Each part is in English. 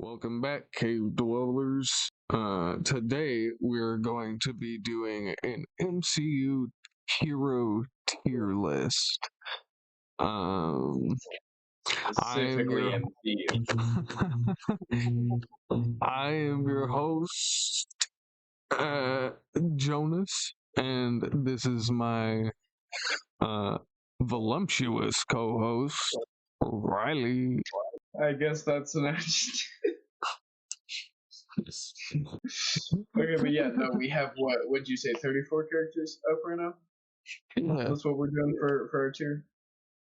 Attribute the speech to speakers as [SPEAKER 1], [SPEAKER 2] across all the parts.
[SPEAKER 1] Welcome back, cave dwellers. Today we're going to be doing an MCU hero tier list.
[SPEAKER 2] Specifically MCU.
[SPEAKER 1] I am your host, Jonas, and this is my voluptuous co-host, Riley.
[SPEAKER 2] I guess that's an adjective. Okay, but yeah, no, we have what'd you say, 34 characters up right now?
[SPEAKER 1] Yeah.
[SPEAKER 2] That's what we're doing for our tier.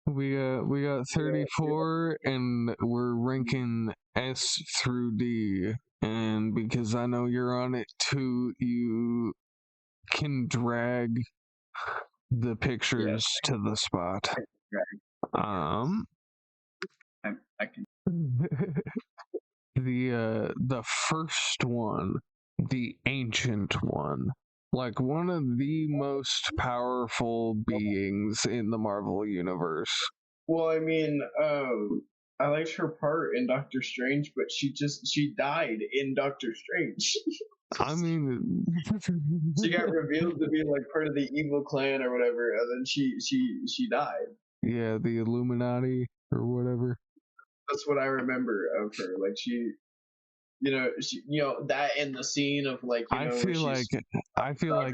[SPEAKER 1] We got 34 and we're ranking S through D, and because I know you're on it too, you can drag the pictures to the spot.
[SPEAKER 2] I can.
[SPEAKER 1] The first one, the ancient one, like one of the most powerful beings in the Marvel universe.
[SPEAKER 2] Well, I mean, I liked her part in Doctor Strange, but she died in Doctor Strange.
[SPEAKER 1] I mean,
[SPEAKER 2] she got revealed to be like part of the evil clan or whatever, and then she died.
[SPEAKER 1] Yeah, the Illuminati or whatever.
[SPEAKER 2] That's what I remember of her. Like she, that in the scene of like,
[SPEAKER 1] I feel like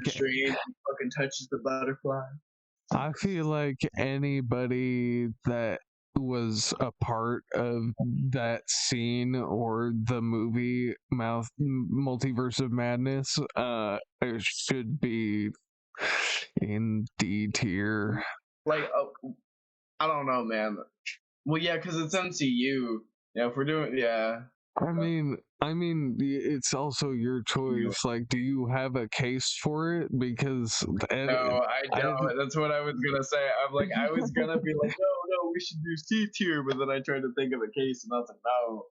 [SPEAKER 2] Strange fucking touches the butterfly.
[SPEAKER 1] I feel like anybody that was a part of that scene or the movie Multiverse of Madness it should be in D tier.
[SPEAKER 2] Like, I don't know, man. Well, yeah, because it's MCU. Yeah, if we're doing, yeah.
[SPEAKER 1] I mean, it's also your choice. Like, do you have a case for it? Because
[SPEAKER 2] no, I don't. That's what I was gonna say. I'm like, I was gonna be like, no, we should do C tier, but then I tried to think of a case, and I was like, no,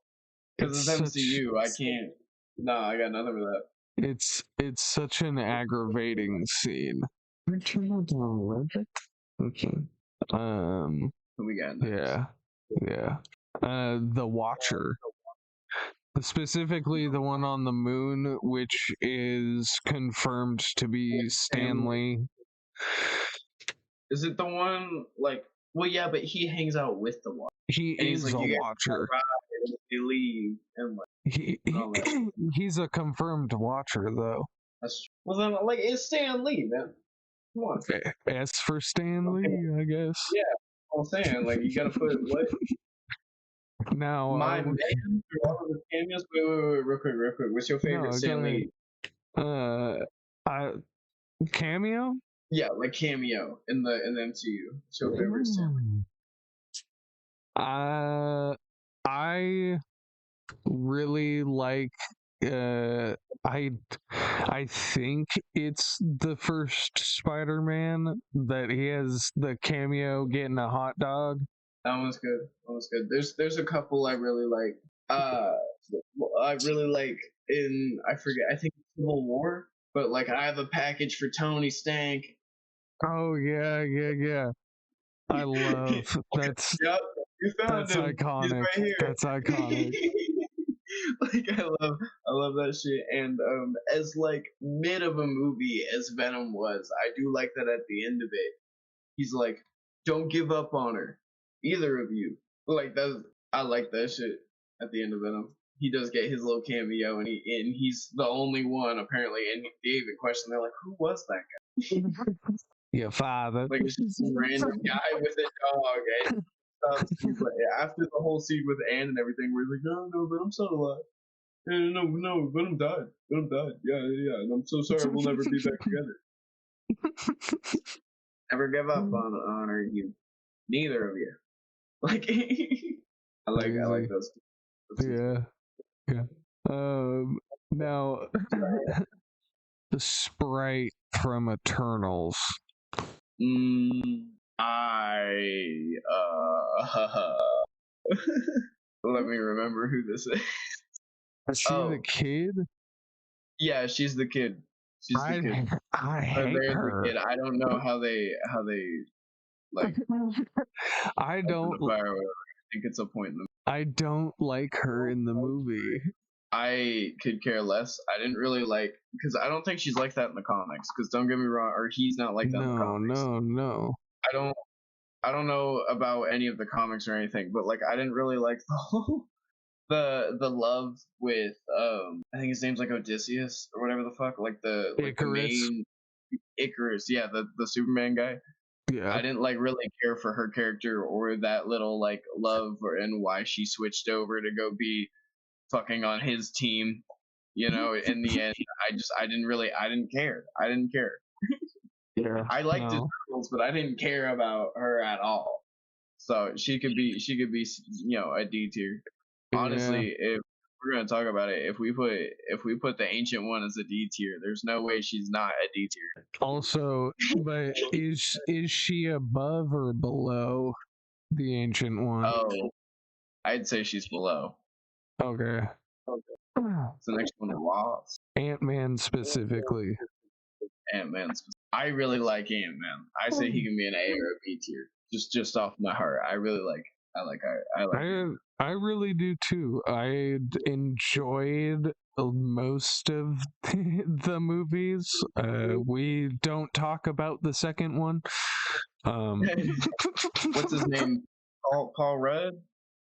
[SPEAKER 2] because it's MCU. I can't. No, I got nothing for that.
[SPEAKER 1] It's such an aggravating scene. Okay.
[SPEAKER 2] We got
[SPEAKER 1] next? Yeah. The Watcher. Specifically the one on the moon, which is confirmed to be Stan Lee.
[SPEAKER 2] Is it the one, like, well, yeah, but he hangs out with the Watcher.
[SPEAKER 1] He is a Watcher.
[SPEAKER 2] They leave, and like,
[SPEAKER 1] he's a confirmed Watcher, though.
[SPEAKER 2] That's true. Well, then, like, it's Stan Lee, man. Come on.
[SPEAKER 1] S for Stan Lee, I guess.
[SPEAKER 2] Yeah, I'm saying, like, you gotta put what?
[SPEAKER 1] Now,
[SPEAKER 2] my man, through all of the cameos. Wait, real quick. What's your favorite Stan Lee?
[SPEAKER 1] Cameo?
[SPEAKER 2] Yeah, like cameo in the MCU. What's your favorite Stan Lee?
[SPEAKER 1] I really like. I think it's the first Spider-Man that he has the cameo getting a hot dog.
[SPEAKER 2] That one's good. There's a couple I really like. I really like in I think Civil War, but like I have a package for Tony Stank.
[SPEAKER 1] Oh yeah. I love that's.
[SPEAKER 2] Yep, you found
[SPEAKER 1] that's
[SPEAKER 2] him.
[SPEAKER 1] Iconic.
[SPEAKER 2] He's right here.
[SPEAKER 1] That's iconic.
[SPEAKER 2] Like I love that shit. And as like mid of a movie as Venom was, I do like that at the end of it. He's like, "Don't give up on her, either of you." Like I like that shit at the end of Venom. He does get his little cameo, and he's the only one apparently. And they even question, they're like, "Who was that guy?"
[SPEAKER 1] Your father.
[SPEAKER 2] Like it's just some random guy with a dog. And after the whole scene with Anne and everything, we're like, no, Venom's not alive. No, Venom died. Yeah. And I'm so sorry, we'll never be back together. Never give up on her, you. Neither of you. Like, I like those.
[SPEAKER 1] Yeah. Now, the Sprite from Eternals.
[SPEAKER 2] Let me remember who this is.
[SPEAKER 1] Is she the kid?
[SPEAKER 2] Yeah, she's the kid. She's the kid.
[SPEAKER 1] I hate her.
[SPEAKER 2] The kid. I don't know how they like.
[SPEAKER 1] I don't.
[SPEAKER 2] I think it's a point in the
[SPEAKER 1] I don't like her in the movie.
[SPEAKER 2] I could care less. I didn't really like because I don't think she's like that in the comics. Because don't get me wrong, or he's not like that in the
[SPEAKER 1] No,
[SPEAKER 2] comics.
[SPEAKER 1] no.
[SPEAKER 2] I don't. I don't know about any of the comics or anything, but like I didn't really like the whole the love with I think his name's like Odysseus or whatever the fuck, like the
[SPEAKER 1] Icarus.
[SPEAKER 2] main Icarus, yeah, the Superman guy.
[SPEAKER 1] Yeah.
[SPEAKER 2] I didn't like really care for her character or that little like love and why she switched over to go be fucking on his team. You know, in the end, I didn't care. I didn't care.
[SPEAKER 1] Yeah.
[SPEAKER 2] I liked his
[SPEAKER 1] No.
[SPEAKER 2] rules, but I didn't care about her at all. So she could be a D tier.
[SPEAKER 1] Yeah.
[SPEAKER 2] Honestly, if we're gonna talk about it, if we put the ancient one as a D tier, there's no way she's not a D tier.
[SPEAKER 1] Also, but is she above or below the ancient one?
[SPEAKER 2] Oh, I'd say she's below.
[SPEAKER 1] Okay.
[SPEAKER 2] It's the next one was
[SPEAKER 1] Ant-Man specifically.
[SPEAKER 2] Ant-Man. I really like Ant-Man. I say he can be an A or a B tier. Just off my heart. I like him.
[SPEAKER 1] I really do too. I enjoyed most of the movies. We don't talk about the second one.
[SPEAKER 2] What's his name? Paul Rudd.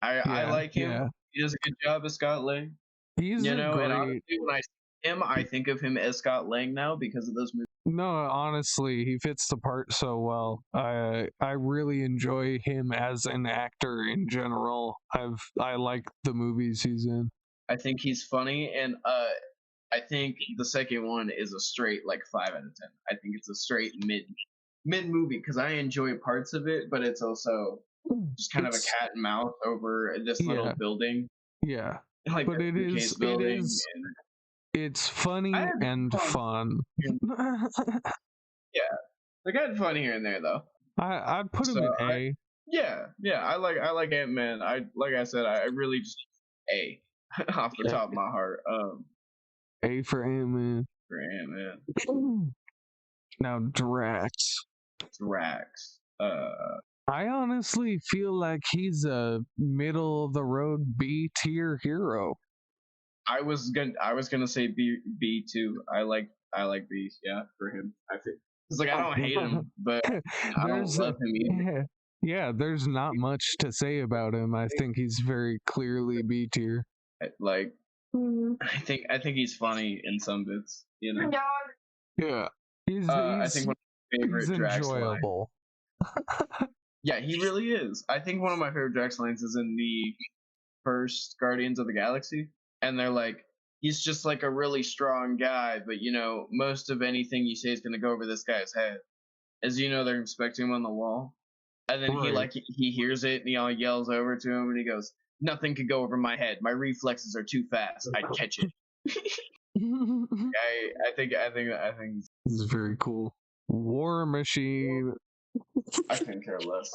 [SPEAKER 2] I
[SPEAKER 1] Yeah,
[SPEAKER 2] like him.
[SPEAKER 1] yeah.
[SPEAKER 2] He does a good job as Scott Lang.
[SPEAKER 1] He's a
[SPEAKER 2] And
[SPEAKER 1] great.
[SPEAKER 2] honestly, when I see him, I think of him as Scott Lang now because of those movies.
[SPEAKER 1] No, honestly, he fits the part so well. I really enjoy him as an actor in general. I like the movies he's in.
[SPEAKER 2] I think he's funny, and I think the second one is a straight like 5 out of 10. I think it's a straight mid movie because I enjoy parts of it, but it's also just kind of a
[SPEAKER 1] It's
[SPEAKER 2] cat and mouse over this little
[SPEAKER 1] yeah,
[SPEAKER 2] building,
[SPEAKER 1] yeah.
[SPEAKER 2] like
[SPEAKER 1] But
[SPEAKER 2] a suitcase building. And
[SPEAKER 1] it's
[SPEAKER 2] I
[SPEAKER 1] funny
[SPEAKER 2] had
[SPEAKER 1] and
[SPEAKER 2] fun.
[SPEAKER 1] fun.
[SPEAKER 2] Yeah, like I had fun here and there though.
[SPEAKER 1] I'd put him
[SPEAKER 2] So
[SPEAKER 1] in A.
[SPEAKER 2] yeah, I like Ant Man. Like I said, I really just A off the top of my heart.
[SPEAKER 1] A for Ant-Man.
[SPEAKER 2] For Ant Man,
[SPEAKER 1] Now Drax.
[SPEAKER 2] Drax.
[SPEAKER 1] I honestly feel like he's a middle of the road B tier hero.
[SPEAKER 2] I was gonna say B too. I like B. Yeah, for him. I think it's like I don't hate him, but I don't
[SPEAKER 1] There's
[SPEAKER 2] love him either.
[SPEAKER 1] yeah, there's not much to say about him. I think he's very clearly B tier.
[SPEAKER 2] Like I think he's funny in some bits.
[SPEAKER 1] Yeah,
[SPEAKER 2] I think one of my
[SPEAKER 1] he's
[SPEAKER 2] favorite Drax lines.
[SPEAKER 1] enjoyable.
[SPEAKER 2] Yeah, he really is. I think one of my favorite Drax lines is in the first Guardians of the Galaxy, and they're like, he's just like a really strong guy, but most of anything you say is gonna go over this guy's head. As they're expecting him on the wall, and then
[SPEAKER 1] Right.
[SPEAKER 2] he hears it and he all yells over to him and he goes, "Nothing could go over my head. My reflexes are too fast. I'd catch it." I think
[SPEAKER 1] It's very cool. War Machine.
[SPEAKER 2] I couldn't care less.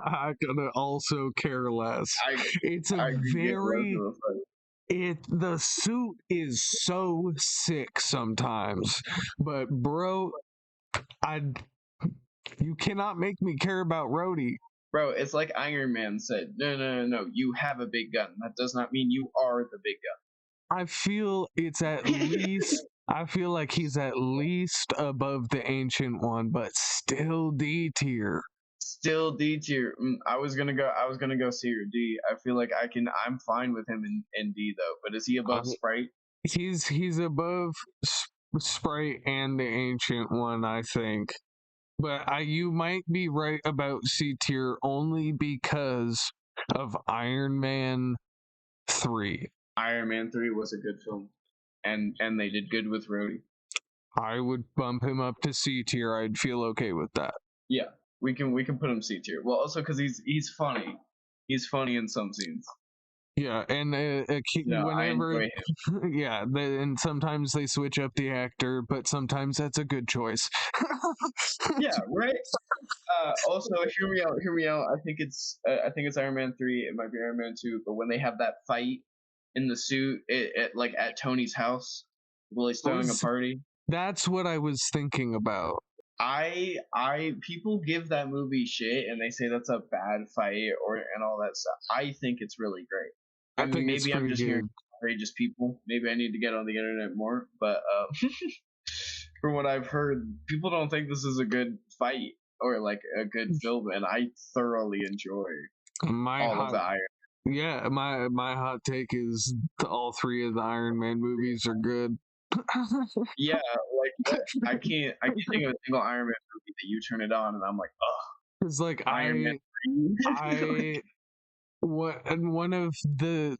[SPEAKER 1] I could also care less. It's a
[SPEAKER 2] I could give less
[SPEAKER 1] very
[SPEAKER 2] of a fuck.
[SPEAKER 1] the suit is so sick sometimes, but bro, you cannot make me care about Rhodey.
[SPEAKER 2] Bro, it's like Iron Man said, no, you have a big gun. That does not mean you are the big
[SPEAKER 1] I feel it's at
[SPEAKER 2] gun.
[SPEAKER 1] least. I feel like he's at least above the ancient one, but still D tier.
[SPEAKER 2] Still D tier. I was gonna go C or D. I feel like I'm fine with him in D though. But is he above Sprite?
[SPEAKER 1] He's above Sprite and the ancient one, I think. But you might be right about C tier only because of Iron Man 3.
[SPEAKER 2] Iron Man 3 was a good film, and they did good with Rhodey.
[SPEAKER 1] I would bump him up to C tier. I'd feel okay with that.
[SPEAKER 2] Yeah, we can put him C tier. Well, also because he's funny. He's funny in some scenes.
[SPEAKER 1] Yeah, and whenever, yeah, and sometimes they switch up the actor, but sometimes that's a good choice.
[SPEAKER 2] Yeah, right. Also, hear me out. I think it's Iron Man 3. It might be Iron Man 2. But when they have that fight in the suit, like at Tony's house, while he's throwing a party.
[SPEAKER 1] That's what I was thinking about.
[SPEAKER 2] people give that movie shit and they say that's a bad fight and all that stuff. I think it's really great. I
[SPEAKER 1] I
[SPEAKER 2] mean,
[SPEAKER 1] think it's
[SPEAKER 2] maybe I'm
[SPEAKER 1] pretty
[SPEAKER 2] just hearing
[SPEAKER 1] good.
[SPEAKER 2] outrageous people. Maybe I need to get on the internet more. But from what I've heard, people don't think this is a good fight or like a good film, and I thoroughly enjoy
[SPEAKER 1] My
[SPEAKER 2] all of
[SPEAKER 1] hot
[SPEAKER 2] the Iron.
[SPEAKER 1] Yeah, my hot take is all three of the Iron Man movies are good.
[SPEAKER 2] Yeah, like what? I can't think of a single Iron Man movie that you turn it on and I'm like, oh,
[SPEAKER 1] It's like
[SPEAKER 2] Iron Man 3. Like,
[SPEAKER 1] I what and one of the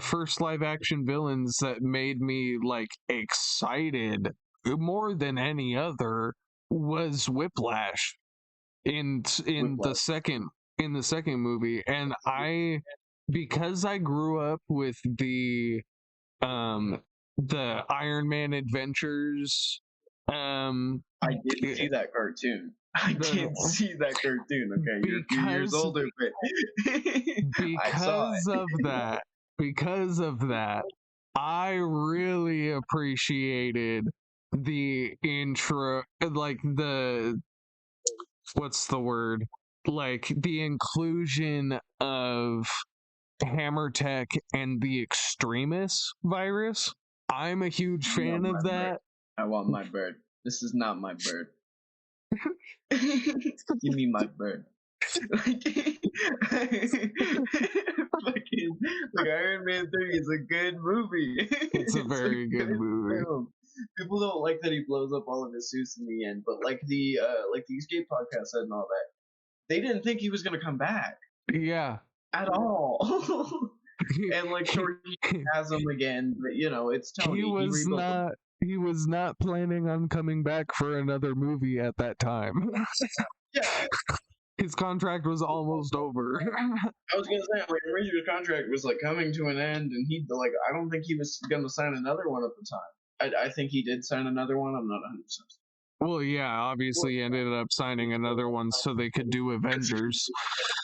[SPEAKER 1] first live action villains that made me like excited more than any other was Whiplash in the
[SPEAKER 2] Whiplash.
[SPEAKER 1] second movie. And I because I grew up with um the Iron Man adventures,
[SPEAKER 2] I didn't
[SPEAKER 1] eh,
[SPEAKER 2] see that cartoon. I didn't
[SPEAKER 1] the
[SPEAKER 2] see that cartoon. Okay, you're a few years
[SPEAKER 1] because
[SPEAKER 2] older, but I saw
[SPEAKER 1] because
[SPEAKER 2] it.
[SPEAKER 1] of that because of that I really appreciated the intro, like the what's the word, like the inclusion of Hammer Tech and the Extremis virus. I'm a huge
[SPEAKER 2] I want
[SPEAKER 1] fan
[SPEAKER 2] my
[SPEAKER 1] of
[SPEAKER 2] bird.
[SPEAKER 1] that.
[SPEAKER 2] I want my bird. This is not my bird. Give me my bird. Like, fucking, like Iron Man 3 is a good movie.
[SPEAKER 1] It's a
[SPEAKER 2] It's a
[SPEAKER 1] very good
[SPEAKER 2] good
[SPEAKER 1] movie.
[SPEAKER 2] film. People don't like that he blows up all of his suits in the end, but like the Escape podcast said and all that, they didn't think he was gonna come back
[SPEAKER 1] Yeah.
[SPEAKER 2] at all.
[SPEAKER 1] he,
[SPEAKER 2] And like
[SPEAKER 1] he,
[SPEAKER 2] sure he has him again, but you know, it's
[SPEAKER 1] he
[SPEAKER 2] Tony. He
[SPEAKER 1] was
[SPEAKER 2] rebuilt him.
[SPEAKER 1] not planning on coming back for another movie at that time.
[SPEAKER 2] Yeah,
[SPEAKER 1] His contract was almost over.
[SPEAKER 2] I was gonna say, like, Razor's contract was like coming to an end, and he like, I don't think he was gonna sign another one at the time. I think he did sign another one. I'm not 100%.
[SPEAKER 1] Well, yeah, obviously he ended up signing another one so they could do Avengers.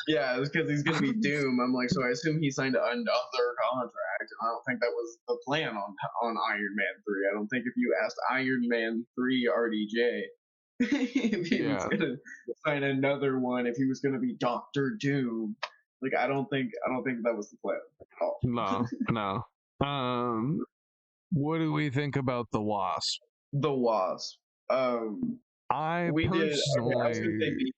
[SPEAKER 2] Yeah, it's because he's gonna be Doom. I'm like, so I assume he signed another contract, and I don't think that was the plan on Iron Man 3. I don't think if you asked Iron Man 3 RDJ if he was
[SPEAKER 1] Yeah.
[SPEAKER 2] gonna sign another one, if he was gonna be Doctor Doom, like I don't think that was the plan at all.
[SPEAKER 1] No. What do we think about the Wasp?
[SPEAKER 2] The Wasp. Um,
[SPEAKER 1] I
[SPEAKER 2] we did. Okay, I was gonna say
[SPEAKER 1] personally,
[SPEAKER 2] B.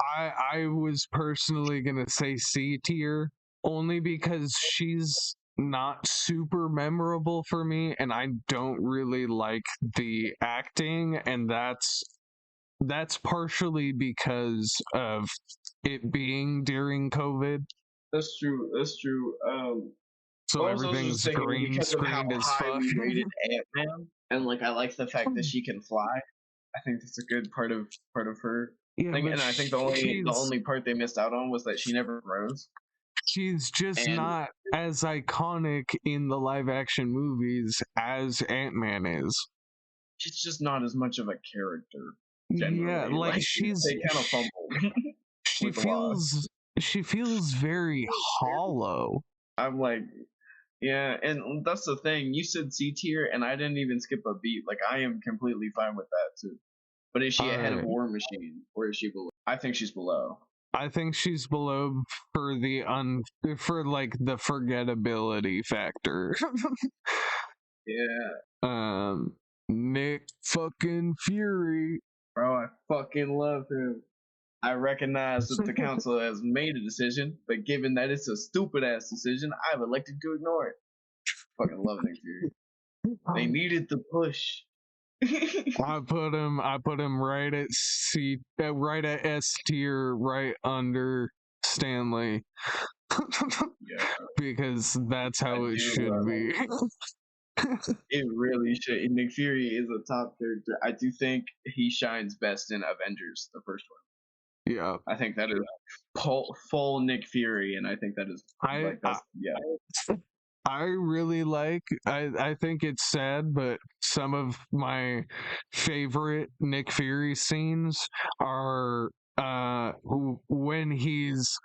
[SPEAKER 1] I was personally gonna say C tier only because she's not super memorable for me, and I don't really like the acting, and that's partially because of it being during COVID,
[SPEAKER 2] That's true. That's true.
[SPEAKER 1] so
[SPEAKER 2] But I was also just
[SPEAKER 1] everything's
[SPEAKER 2] thinking
[SPEAKER 1] green
[SPEAKER 2] because of how
[SPEAKER 1] screened as
[SPEAKER 2] high
[SPEAKER 1] fuck.
[SPEAKER 2] we rated Ant Man, and like I like the fact that she can fly. I think that's a good part of her
[SPEAKER 1] Yeah,
[SPEAKER 2] thing,
[SPEAKER 1] but
[SPEAKER 2] and I think the only part they missed out on was that she never grows,
[SPEAKER 1] she's just
[SPEAKER 2] and
[SPEAKER 1] not as iconic in the live action movies as Ant-Man is.
[SPEAKER 2] she's just not as much of a character
[SPEAKER 1] Yeah,
[SPEAKER 2] generally.
[SPEAKER 1] like
[SPEAKER 2] Like they kind of fumbled
[SPEAKER 1] she
[SPEAKER 2] with the Wasp.
[SPEAKER 1] feels very hollow.
[SPEAKER 2] I'm like, yeah, and that's the thing. You said C tier, and I didn't even skip a beat. Like I am completely fine with that too. But is she
[SPEAKER 1] All
[SPEAKER 2] ahead of
[SPEAKER 1] right.
[SPEAKER 2] War Machine, or is she below? I think she's below.
[SPEAKER 1] I think she's below for for like the forgettability factor.
[SPEAKER 2] Yeah,
[SPEAKER 1] Nick fucking Fury.
[SPEAKER 2] bro, I fucking love him. I recognize that the council has made a decision, but given that it's a stupid ass decision, I've elected to ignore it. Fucking love Nick Fury. They needed the push.
[SPEAKER 1] I put him right at right at S tier, right under Stanley,
[SPEAKER 2] Yeah,
[SPEAKER 1] because that's
[SPEAKER 2] I
[SPEAKER 1] how it
[SPEAKER 2] do
[SPEAKER 1] should
[SPEAKER 2] love
[SPEAKER 1] be.
[SPEAKER 2] it. Really should. And Nick Fury is a top character. I do think he shines best in Avengers, the first one.
[SPEAKER 1] Yeah,
[SPEAKER 2] I think that is full Nick Fury, and I think that is
[SPEAKER 1] I,
[SPEAKER 2] like
[SPEAKER 1] I
[SPEAKER 2] that's yeah.
[SPEAKER 1] I really like. I think it's sad, but some of my favorite Nick Fury scenes are when he's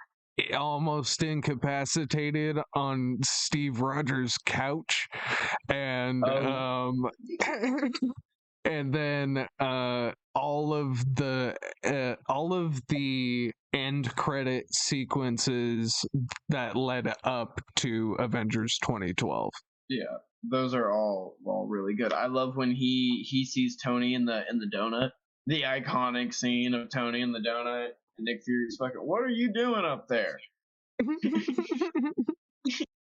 [SPEAKER 1] almost incapacitated on Steve Rogers' couch, and
[SPEAKER 2] Oh,
[SPEAKER 1] and then all of the end credit sequences that led up to Avengers 2012.
[SPEAKER 2] Yeah, those are all really good. I love when he sees Tony in the donut, the iconic scene of Tony in the donut, and Nick Fury's fucking, what are you doing up there?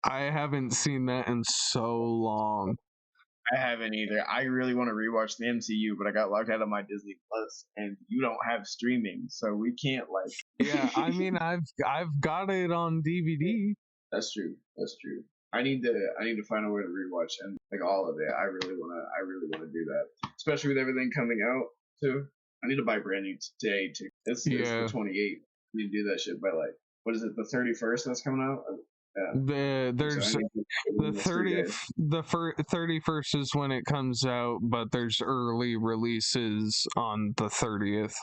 [SPEAKER 1] I haven't seen that in so long.
[SPEAKER 2] I haven't either. I really want to rewatch the MCU, but I got locked out of my Disney Plus, and you don't have streaming, so we can't like.
[SPEAKER 1] Yeah, I mean, I've got it on DVD.
[SPEAKER 2] That's true. That's true. I need to find a way to rewatch and like all of it. I really wanna do that, especially with everything coming out too. I need to buy brand new today too. It's the 28th. I need to do that shit by like, what is it, the 31st that's coming out? Yeah.
[SPEAKER 1] There's the 30th, the 31st is when it comes out, but there's early releases on the 30th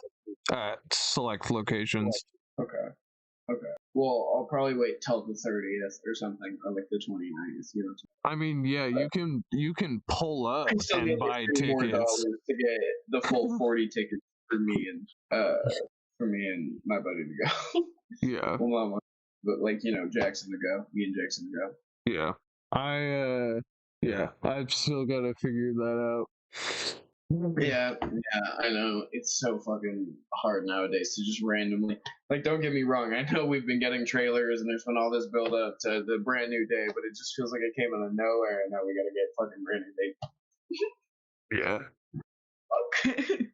[SPEAKER 1] at select locations.
[SPEAKER 2] Okay. Well, I'll probably wait till the 30th or something, or like the 29th. You know.
[SPEAKER 1] I mean, yeah, you can pull up and buy tickets
[SPEAKER 2] to get the full 40 tickets for me and my buddy to go.
[SPEAKER 1] Yeah.
[SPEAKER 2] Well, but like, you know, Jackson to go. Me and Jackson to go.
[SPEAKER 1] Yeah. I've still got to figure that out.
[SPEAKER 2] Yeah, I know. It's so fucking hard nowadays to just randomly, like, don't get me wrong, I know we've been getting trailers and there's been all this build up to the brand new day, but it just feels like it came out of nowhere and now we gotta get fucking brand new date.
[SPEAKER 1] Yeah.
[SPEAKER 2] Okay.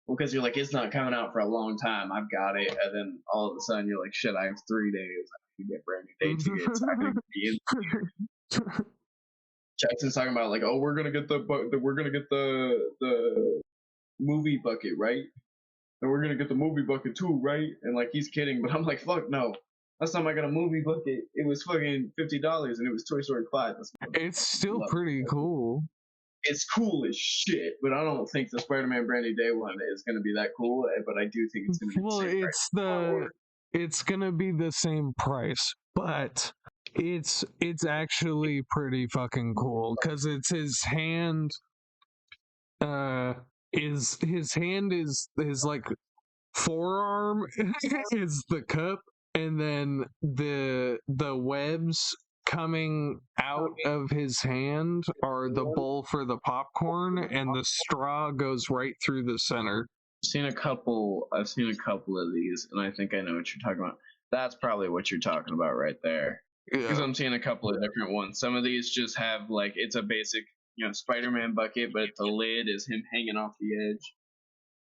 [SPEAKER 2] Well, because you're like, it's not coming out for a long time, I've got it, and then all of a sudden you're like, shit, I have 3 days, I can get brand new date tickets, I can be in. Jackson's talking about like, oh, we're gonna get the movie bucket, right? And we're gonna get the movie bucket too, right? And like, he's kidding, but I'm like, fuck no. Last time I got a movie bucket, it was fucking $50, and it was Toy Story 5.
[SPEAKER 1] It's still pretty cool.
[SPEAKER 2] It's cool as shit, but I don't think the Spider-Man Brand New Day one is gonna be that cool. But I do think it's gonna be the same price.
[SPEAKER 1] It's gonna be the same price, but it's actually pretty fucking cool because it's his hand. His hand is his like forearm is the cup, and then the webs coming out of his hand are the bowl for the popcorn, and the straw goes right through the center.
[SPEAKER 2] I've seen a couple of these, and I think I know what you're talking about. That's probably what you're talking about right there. Because I'm seeing a couple of different ones. Some of these just have like, it's a basic, you know, Spider-Man bucket, but the lid is him hanging off the edge.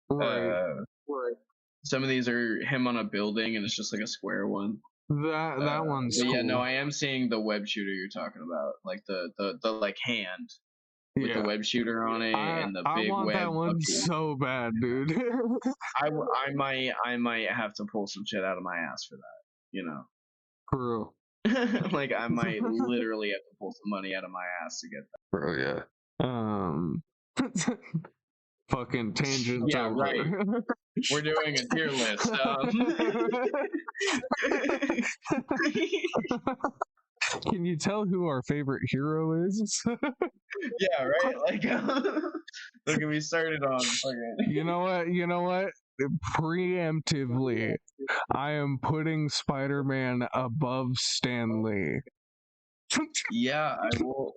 [SPEAKER 1] Right.
[SPEAKER 2] Some of these are him on a building, and it's just like a square one.
[SPEAKER 1] That one's cool.
[SPEAKER 2] Yeah, no, I am seeing the web shooter you're talking about, like the like hand with the web shooter on it and the big web. I want that one
[SPEAKER 1] so bad, dude.
[SPEAKER 2] I might have to pull some shit out of my ass for that, you know.
[SPEAKER 1] True.
[SPEAKER 2] Like, I might literally have to pull some money out of my ass to get that.
[SPEAKER 1] Bro, yeah. Fucking tangent.
[SPEAKER 2] Yeah, over. Right. We're doing a tier list.
[SPEAKER 1] Can you tell who our favorite hero is?
[SPEAKER 2] Yeah, right? Like, look at me started on fucking.
[SPEAKER 1] You know what? Preemptively, I am putting Spider-Man above Stan Lee.
[SPEAKER 2] Yeah, I will.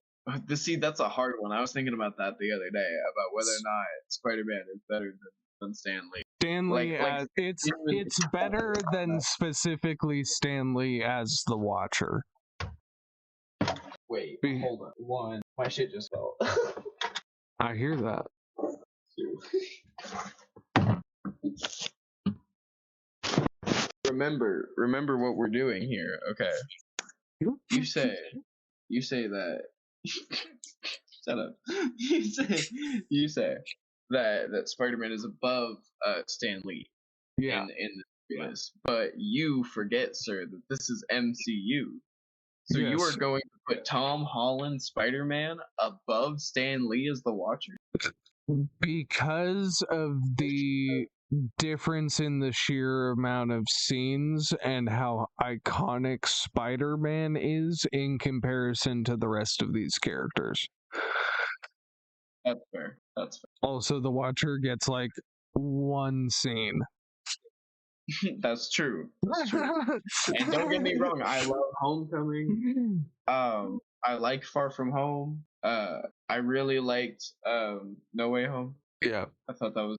[SPEAKER 2] See, that's a hard one. I was thinking about that the other day, about whether or not Spider-Man is better than Stan Lee.
[SPEAKER 1] Stan Lee, it's better than specifically Stan Lee as the Watcher.
[SPEAKER 2] Wait, hold on. 1, my shit just fell.
[SPEAKER 1] I hear that.
[SPEAKER 2] 2. Remember what we're doing here, okay? You say that. Shut up. You say that Spider-Man is above Stan Lee.
[SPEAKER 1] Yeah.
[SPEAKER 2] In this, but you forget, sir, that this is MCU. So you are going to put Tom Holland Spider-Man above Stan Lee as the Watcher?
[SPEAKER 1] Because of the difference in the sheer amount of scenes and how iconic Spider-Man is in comparison to the rest of these characters.
[SPEAKER 2] That's fair. That's
[SPEAKER 1] Also, the Watcher gets like one scene.
[SPEAKER 2] fair. That's true. That's true. And don't get me wrong, I love Homecoming. I like Far From Home. I really liked No Way Home.
[SPEAKER 1] Yeah.
[SPEAKER 2] I thought that was.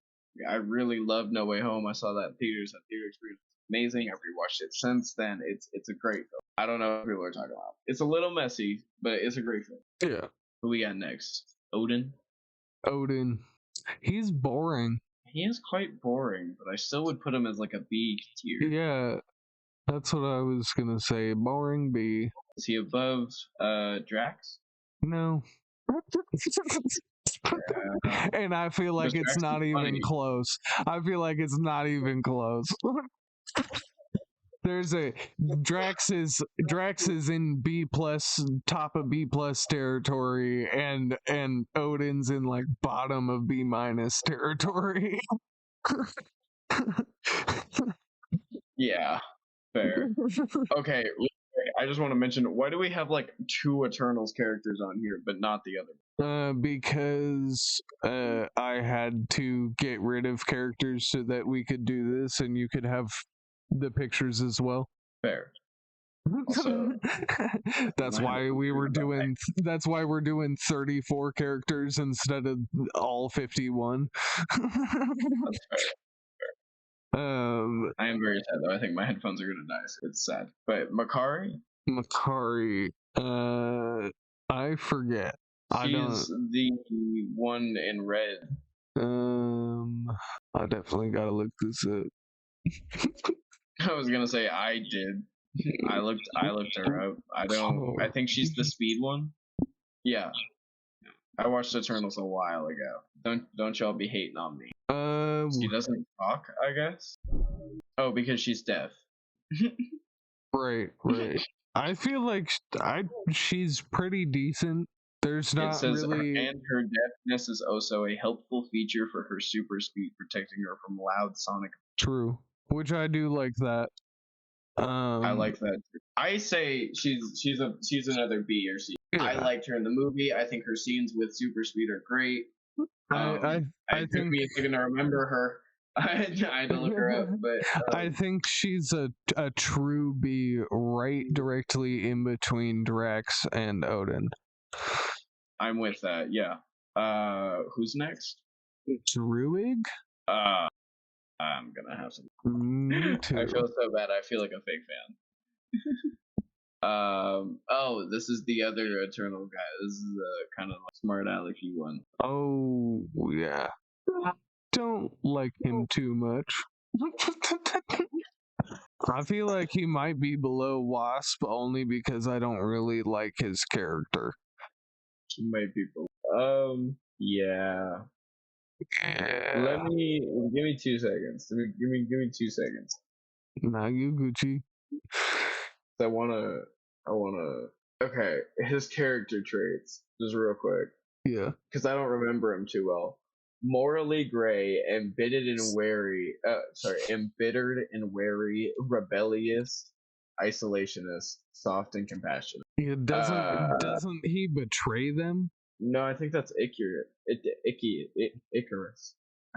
[SPEAKER 2] I really loved No Way Home. I saw that in theaters. That theater experience was amazing. I've rewatched it since then. It's a great film. I don't know what people are talking about. It's a little messy, but it's a great film.
[SPEAKER 1] Yeah.
[SPEAKER 2] Who we got next? Odin.
[SPEAKER 1] Odin. He's boring.
[SPEAKER 2] He is quite boring, but I still would put him as like a B tier.
[SPEAKER 1] Yeah. That's what I was gonna say. Boring B.
[SPEAKER 2] Is he above Drax?
[SPEAKER 1] No. And I feel like it's not even close. I feel like it's not even close. There's a Drax is in B plus, top of B plus territory, and Odin's in like bottom of B minus territory.
[SPEAKER 2] Yeah, fair. Okay, I just want to mention, why do we have like 2 Eternals characters on here, but not the other?
[SPEAKER 1] Because I had to get rid of characters so that we could do this, and you could have the pictures as well.
[SPEAKER 2] Fair. Also,
[SPEAKER 1] that's why we're doing 34 characters instead of all 51.
[SPEAKER 2] That's fair. I am very sad though. I think my headphones are gonna die, so it's sad. But Makari,
[SPEAKER 1] I forget.
[SPEAKER 2] She's the one in red.
[SPEAKER 1] I definitely gotta look this up.
[SPEAKER 2] I was gonna say I did. I looked her up. I think she's the speed one. Yeah. I watched Eternals a while ago. Don't y'all be hating on me. She doesn't talk, I guess. Oh, because she's deaf.
[SPEAKER 1] Right. I feel like she's pretty decent. There's not
[SPEAKER 2] it says,
[SPEAKER 1] really.
[SPEAKER 2] And her deafness is also a helpful feature for her super speed, protecting her from loud sonic.
[SPEAKER 1] True, which I do like that.
[SPEAKER 2] I like that too. I say she's another B or C. Yeah. I liked her in the movie. I think her scenes with super speed are great. I think it's gonna remember her. I had to look her up, but
[SPEAKER 1] I think she's a true B, right directly in between Drax and Odin.
[SPEAKER 2] I'm with that. Yeah. Who's next?
[SPEAKER 1] Druig.
[SPEAKER 2] I'm gonna have some.
[SPEAKER 1] Me too.
[SPEAKER 2] I feel so bad. I feel like a fake fan. Oh, this is the other Eternal guy. This is the kind of like smart alecky one.
[SPEAKER 1] Oh yeah. Don't like him too much. I feel like he might be below Wasp only because I don't really like his character.
[SPEAKER 2] He might be below. Yeah. Give me 2 seconds. Give me 2 seconds.
[SPEAKER 1] Nah, you Gucci.
[SPEAKER 2] I wanna. Okay, his character traits, just real quick.
[SPEAKER 1] Yeah.
[SPEAKER 2] Because I don't remember him too well. Morally gray, embittered and wary, rebellious, isolationist, soft and compassionate.
[SPEAKER 1] Yeah, doesn't he betray them?
[SPEAKER 2] No, I think that's Icarus.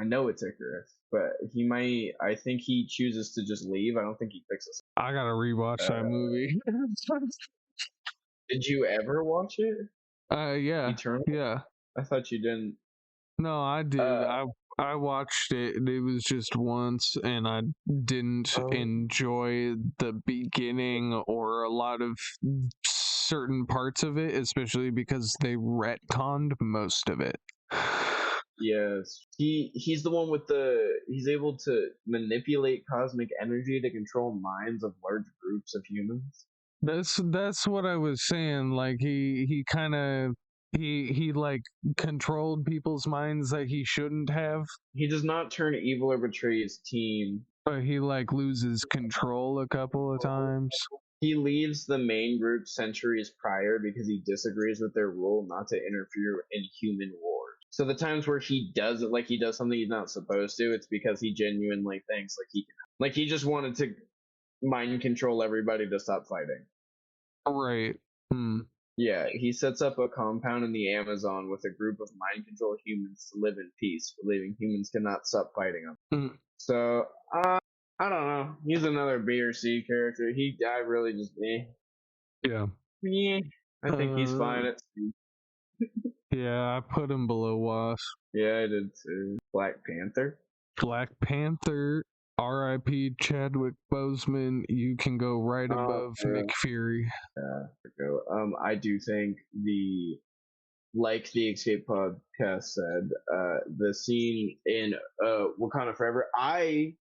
[SPEAKER 2] I know it's Icarus, but he might. I think he chooses to just leave. I don't think he fixes.
[SPEAKER 1] I gotta rewatch that movie.
[SPEAKER 2] Did you ever watch it?
[SPEAKER 1] Yeah.
[SPEAKER 2] Eternal?
[SPEAKER 1] Yeah.
[SPEAKER 2] I thought you didn't.
[SPEAKER 1] No, I did. I watched it. It was just once, and I didn't enjoy the beginning or a lot of certain parts of it, especially because they retconned most of it.
[SPEAKER 2] Yes, he's the one with he's able to manipulate cosmic energy to control minds of large groups of humans.
[SPEAKER 1] That's what I was saying. Like he kind of he like controlled people's minds that he shouldn't have.
[SPEAKER 2] He does not turn evil or betray his team,
[SPEAKER 1] but he like loses control a couple of times.
[SPEAKER 2] He leaves the main group centuries prior because he disagrees with their rule not to interfere in human wars. So the times where he does it, like he does something he's not supposed to, it's because he genuinely thinks like he just wanted to mind control everybody to stop fighting.
[SPEAKER 1] Right.
[SPEAKER 2] Yeah, he sets up a compound in the Amazon with a group of mind-controlled humans to live in peace, believing humans cannot stop fighting them.
[SPEAKER 1] Mm,
[SPEAKER 2] So, I don't know. He's another B or C character. I really just,
[SPEAKER 1] yeah.
[SPEAKER 2] eh. I think he's
[SPEAKER 1] Uh,
[SPEAKER 2] fine at C.
[SPEAKER 1] yeah, I put him below Wasp.
[SPEAKER 2] Yeah, I did too. Black Panther.
[SPEAKER 1] Black Panther, R.I.P. Chadwick Boseman. You can go right
[SPEAKER 2] Oh,
[SPEAKER 1] above
[SPEAKER 2] yeah.
[SPEAKER 1] Nick Fury.
[SPEAKER 2] I do think like the Escape podcast said, the scene in Wakanda Forever. I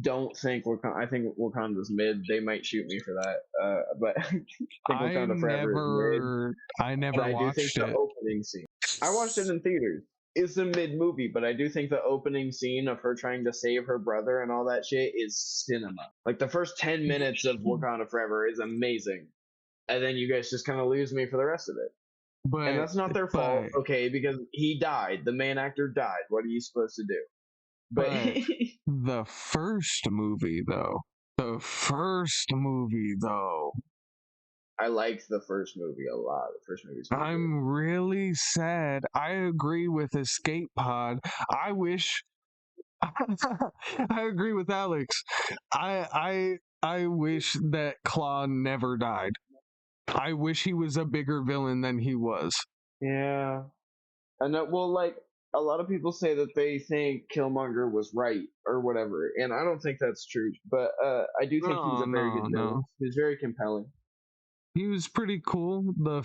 [SPEAKER 2] don't think Wakanda. I think Wakanda's mid. They might shoot me for that. But I think Wakanda Forever is mid.
[SPEAKER 1] I
[SPEAKER 2] And
[SPEAKER 1] never
[SPEAKER 2] I do think
[SPEAKER 1] watched
[SPEAKER 2] the
[SPEAKER 1] it.
[SPEAKER 2] opening scene. I watched it in theaters. It's a mid movie, but I do think the opening scene of her trying to save her brother and all that shit is cinema. Like the first 10 minutes of Wakanda Forever is amazing, and then you guys just kind of lose me for the rest of it. And
[SPEAKER 1] But
[SPEAKER 2] that's not their fault,
[SPEAKER 1] but
[SPEAKER 2] okay? Because he died. The main actor died. What are you supposed to do? But
[SPEAKER 1] but the first movie though. The first movie though.
[SPEAKER 2] I liked the first movie a lot. The first movie's pretty good.
[SPEAKER 1] I'm really sad. I agree with Escape Pod. I wish I agree with Alex. I wish that Claw never died. I wish he was a bigger villain than he was.
[SPEAKER 2] Yeah. And well, like a lot of people say that they think Killmonger was right or whatever, and I don't think that's true. But I do think he was
[SPEAKER 1] No,
[SPEAKER 2] a very
[SPEAKER 1] no,
[SPEAKER 2] good
[SPEAKER 1] no.
[SPEAKER 2] villain. He was very compelling.
[SPEAKER 1] He was pretty cool. The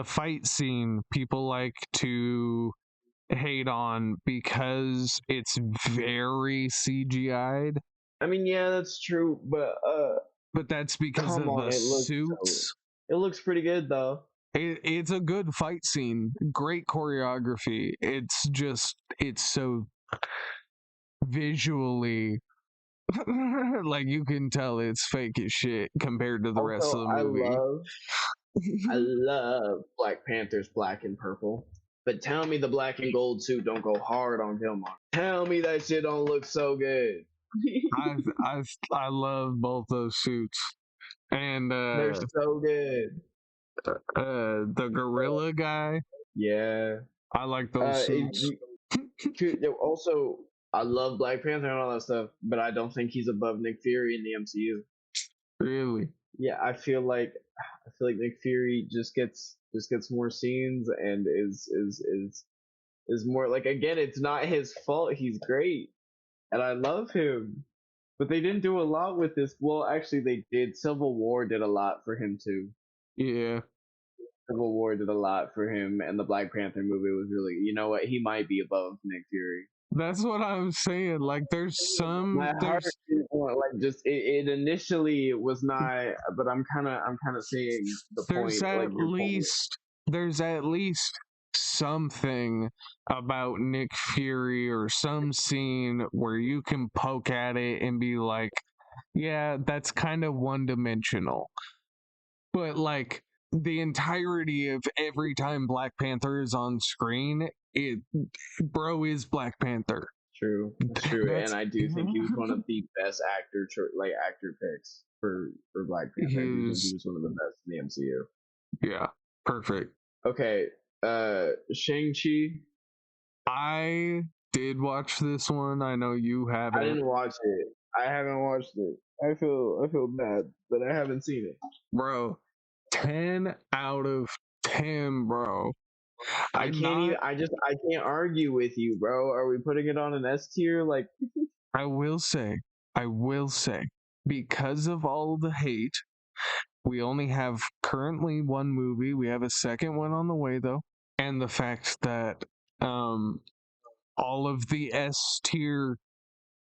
[SPEAKER 1] fight scene people like to hate on because it's very CGI'd,
[SPEAKER 2] I mean, yeah, that's true, but
[SPEAKER 1] but that's because
[SPEAKER 2] come
[SPEAKER 1] of
[SPEAKER 2] on,
[SPEAKER 1] the suits.
[SPEAKER 2] it looks pretty good though.
[SPEAKER 1] It's a good fight scene, great choreography. It's so visually like you can tell it's fake as shit compared to the rest
[SPEAKER 2] Also,
[SPEAKER 1] of the movie.
[SPEAKER 2] I love Black Panther's black and purple. But tell me the black and gold suit don't go hard on Killmonger. Tell me that shit don't look so good.
[SPEAKER 1] I love both those suits. And
[SPEAKER 2] They're so good.
[SPEAKER 1] the gorilla guy,
[SPEAKER 2] Yeah.
[SPEAKER 1] I like those suits.
[SPEAKER 2] Also, I love Black Panther and all that stuff, but I don't think he's above Nick Fury in the MCU.
[SPEAKER 1] Really?
[SPEAKER 2] Yeah, I feel like Nick Fury just gets more scenes and is more like, again, it's not his fault. He's great, and I love him. But they didn't do a lot with this. Well, actually, they did. Civil War did a lot for him too.
[SPEAKER 1] Yeah.
[SPEAKER 2] Civil War did a lot for him, and the Black Panther movie was really, you know what? He might be above Nick Fury.
[SPEAKER 1] That's what I'm saying. Like
[SPEAKER 2] My heart like just it initially was not, but I'm kind of seeing the
[SPEAKER 1] there's
[SPEAKER 2] point, like
[SPEAKER 1] at
[SPEAKER 2] your point.
[SPEAKER 1] least there's at least something about Nick Fury or some scene where you can poke at it and be like, yeah, that's kind of one dimensional. But like the entirety of every time Black Panther is on screen, it bro is Black Panther.
[SPEAKER 2] True, that's true, and
[SPEAKER 1] That's
[SPEAKER 2] I do think he was one of the best actor picks for Black Panther. I do think he
[SPEAKER 1] his
[SPEAKER 2] was one of the best in the MCU.
[SPEAKER 1] yeah, perfect.
[SPEAKER 2] Okay, Shang-Chi.
[SPEAKER 1] I did watch this one. I know you
[SPEAKER 2] I
[SPEAKER 1] haven't.
[SPEAKER 2] didn't watch it. I haven't watched it. I feel bad, but I haven't seen it.
[SPEAKER 1] Bro, 10 out of 10, bro.
[SPEAKER 2] I can't even. I can't argue with you, bro. Are we putting it on an S tier? Like,
[SPEAKER 1] I will say, because of all the hate, we only have currently one movie. We have a second one on the way, though. And the fact that all of the S tier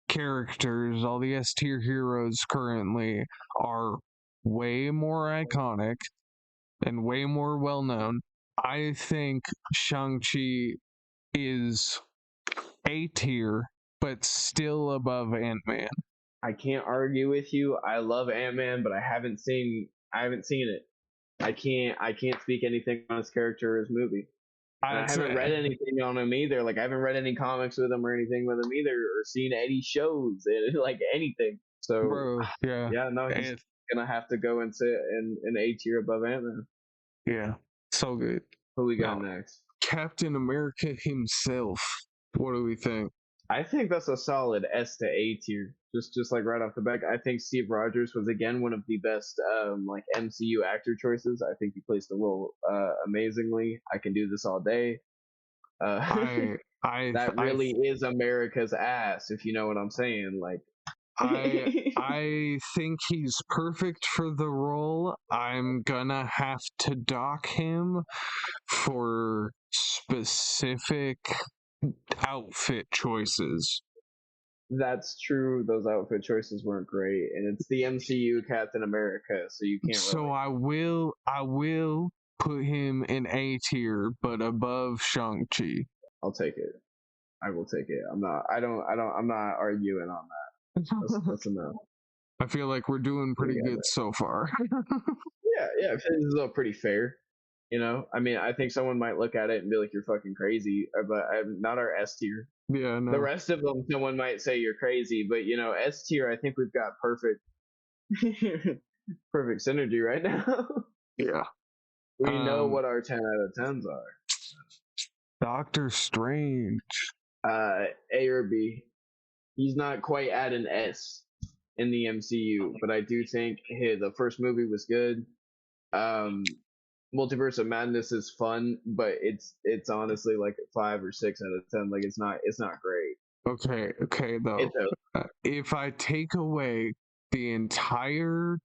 [SPEAKER 1] characters, all the S tier heroes currently are way more iconic and way more well known. I think Shang-Chi is A tier, but still above Ant-Man.
[SPEAKER 2] I can't argue with you. I love Ant-Man, but I haven't seen it. I can't speak anything on his character or his movie. And I
[SPEAKER 1] I'd
[SPEAKER 2] haven't read
[SPEAKER 1] say,
[SPEAKER 2] anything on him either. Like, I haven't read any comics with him or anything with him either, or seen any shows, like anything. So
[SPEAKER 1] bro, yeah.
[SPEAKER 2] yeah, no,
[SPEAKER 1] It,
[SPEAKER 2] gonna have to go and sit in an A tier above Ant-Man.
[SPEAKER 1] Yeah, so good.
[SPEAKER 2] Who we got
[SPEAKER 1] Now,
[SPEAKER 2] next?
[SPEAKER 1] Captain America himself. What do we think?
[SPEAKER 2] I think that's a solid S to A tier. Just like right off the back, I think Steve Rogers was again one of the best like MCU actor choices. I think he plays the role amazingly. I can do this all day.
[SPEAKER 1] I I
[SPEAKER 2] That
[SPEAKER 1] I
[SPEAKER 2] really is America's ass, if you know what I'm saying. Like,
[SPEAKER 1] I think he's perfect for the role. I'm gonna have to dock him for specific outfit choices.
[SPEAKER 2] that's true. Those outfit choices weren't great, and it's the MCU Captain America, so you can't
[SPEAKER 1] So
[SPEAKER 2] really.
[SPEAKER 1] I will put him in A tier, but above Shang-Chi.
[SPEAKER 2] I'll take it. I will take it. I'm not. I don't. I don't. I'm not arguing on that. That's enough.
[SPEAKER 1] I feel like we're doing pretty good so far.
[SPEAKER 2] Yeah. This is all pretty fair. You know, I mean, I think someone might look at it and be like, "You're fucking crazy," but I'm not our S tier.
[SPEAKER 1] Yeah,
[SPEAKER 2] The
[SPEAKER 1] no.
[SPEAKER 2] rest of them, someone might say you're crazy, but you know, S tier, I think we've got perfect, perfect synergy right now.
[SPEAKER 1] Yeah.
[SPEAKER 2] We know what our 10 out of 10s are.
[SPEAKER 1] Doctor Strange.
[SPEAKER 2] A or B. He's not quite at an S in the MCU, but I do think the first movie was good. Multiverse of Madness is fun, but it's honestly like a 5 or 6 out of 10. Like it's not great.
[SPEAKER 1] Okay though.
[SPEAKER 2] It's a
[SPEAKER 1] If I take away the entire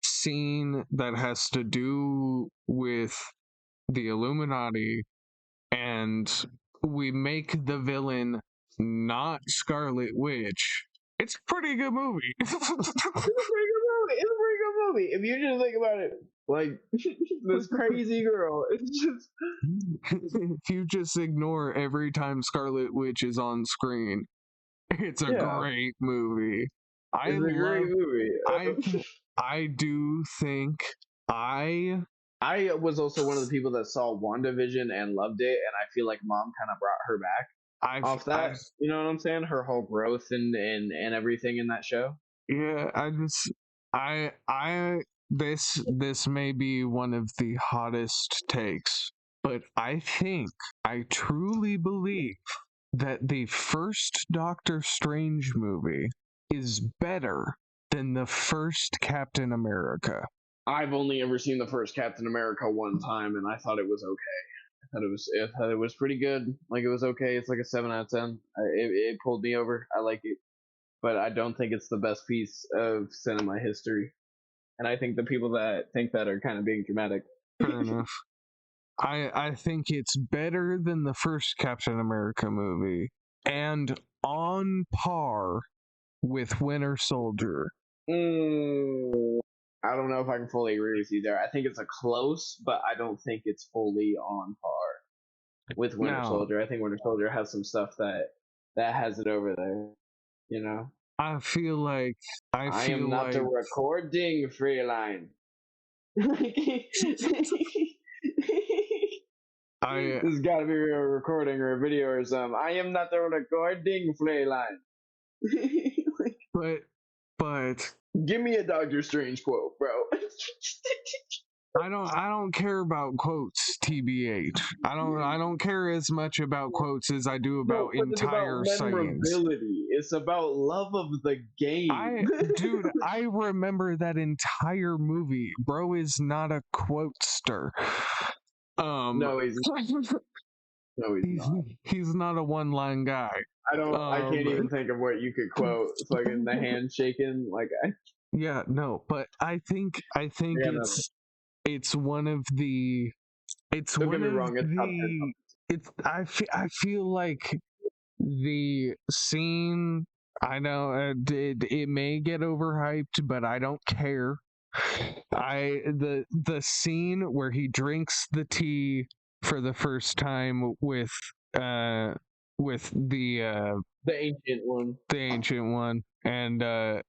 [SPEAKER 1] scene that has to do with the Illuminati and we make the villain not Scarlet Witch, it's a pretty good movie.
[SPEAKER 2] It's a pretty good movie. It's a pretty good movie. If you just think about it, like this crazy girl, it's just
[SPEAKER 1] If you just ignore every time Scarlet Witch is on screen, it's a
[SPEAKER 2] yeah,
[SPEAKER 1] great movie. I
[SPEAKER 2] it's a great
[SPEAKER 1] love
[SPEAKER 2] movie.
[SPEAKER 1] I do think I
[SPEAKER 2] I was also one of the people that saw WandaVision and loved it, and I feel like Mom kind of brought her back off
[SPEAKER 1] I've
[SPEAKER 2] that. You know what I'm saying? Her whole growth and everything in that show.
[SPEAKER 1] yeah, I just I this may be one of the hottest takes, but I truly believe that the first Doctor Strange movie is better than the first Captain America.
[SPEAKER 2] I've only ever seen the first Captain America one time, and I thought it was okay. I thought it was pretty good. Like it was okay. It's like a 7 out of 10. It pulled me over. I like it, but I don't think it's the best piece of cinema history. And I think the people that think that are kind of being dramatic.
[SPEAKER 1] Fair enough. I think it's better than the first Captain America movie and on par with Winter Soldier.
[SPEAKER 2] I don't know if I can fully agree with you there. I think it's a close, but I don't think it's fully on par with Winter
[SPEAKER 1] Now,
[SPEAKER 2] Soldier. I think Winter Soldier has some stuff that has it over there. You know,
[SPEAKER 1] I feel like
[SPEAKER 2] I am not a recording freeline.
[SPEAKER 1] I
[SPEAKER 2] This has got to be a recording or a video or something. I am not a recording freeline.
[SPEAKER 1] but
[SPEAKER 2] Give me a Doctor Strange quote, bro.
[SPEAKER 1] I don't care about quotes, TBH. I don't care as much about quotes as I do about
[SPEAKER 2] No, but it's about
[SPEAKER 1] entire sayings.
[SPEAKER 2] memorability. It's about love of the game.
[SPEAKER 1] Dude, I remember that entire movie. Bro is not a quotester.
[SPEAKER 2] No, he's no, he's not.
[SPEAKER 1] He's not a one-line guy.
[SPEAKER 2] I can't even think of what you could quote. It's like in the hand shaking. Like
[SPEAKER 1] yeah, no, but I think
[SPEAKER 2] yeah,
[SPEAKER 1] it's one of the it's
[SPEAKER 2] don't get
[SPEAKER 1] one
[SPEAKER 2] me
[SPEAKER 1] of
[SPEAKER 2] wrong. It's top 10.
[SPEAKER 1] the it's I feel like the scene, I know it may get overhyped, but I don't care. The scene where he drinks the tea for the first time with
[SPEAKER 2] The ancient one.
[SPEAKER 1] the ancient one and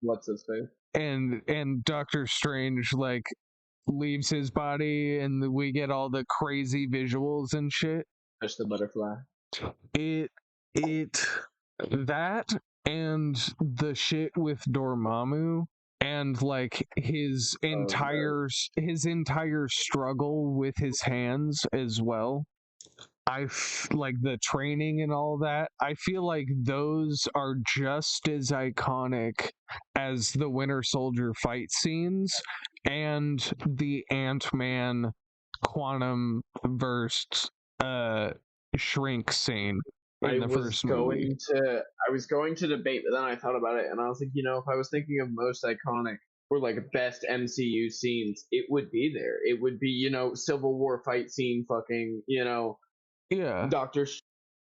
[SPEAKER 2] What's his face?
[SPEAKER 1] and Doctor Strange like leaves his body and we get all the crazy visuals and shit.
[SPEAKER 2] Push the butterfly.
[SPEAKER 1] It that and the shit with Dormammu and like his entire struggle with his hands as well. Like the training and all that. I feel like those are just as iconic as the Winter Soldier fight scenes and the Ant-Man quantum burst shrink scene in the first movie.
[SPEAKER 2] I was going to debate, but then I thought about it and I was like, if I was thinking of most iconic or like best MCU scenes, it would be there. It would be, Civil War fight scene, fucking,
[SPEAKER 1] Yeah.
[SPEAKER 2] Doctor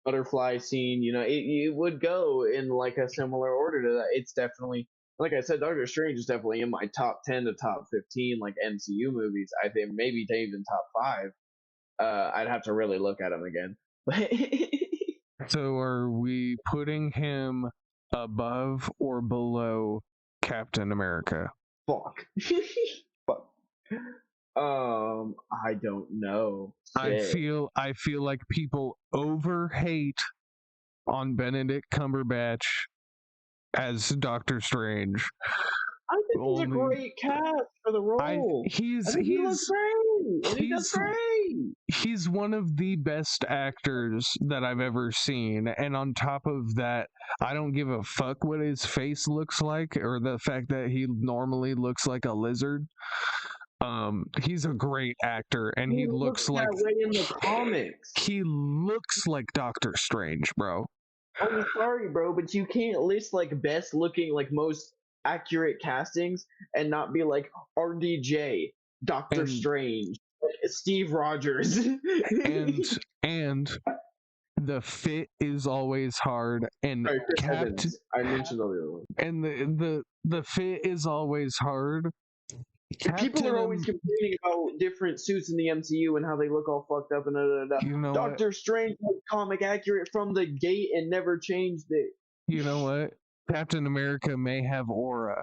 [SPEAKER 2] Butterfly scene, it would go in like a similar order to that. It's definitely, like I said, Doctor Strange is definitely in my top 10 to top 15 like MCU movies. I think maybe even top 5. I'd have to really look at him again.
[SPEAKER 1] So are we putting him above or below Captain America?
[SPEAKER 2] Fuck. Fuck. I don't know.
[SPEAKER 1] I feel like people overhate on Benedict Cumberbatch as Doctor Strange.
[SPEAKER 2] I think he's a great cast for the role. He looks great, and he does great.
[SPEAKER 1] He's one of the best actors that I've ever seen, and on top of that, I don't give a fuck what his face looks like or the fact that he normally looks like a lizard. He's a great actor, and he looks like
[SPEAKER 2] that way in the comics.
[SPEAKER 1] He looks like Doctor Strange, bro.
[SPEAKER 2] I'm sorry, bro, but you can't list like best looking, like most accurate castings and not be like RDJ, Doctor Strange, Steve Rogers,
[SPEAKER 1] and the fit is always hard, and
[SPEAKER 2] I mentioned all the other ones,
[SPEAKER 1] and the fit is always hard.
[SPEAKER 2] People are always complaining about different suits in the MCU and how they look all fucked up and Doctor Strange was comic accurate from the gate and never changed it.
[SPEAKER 1] You know what? Captain America may have aura,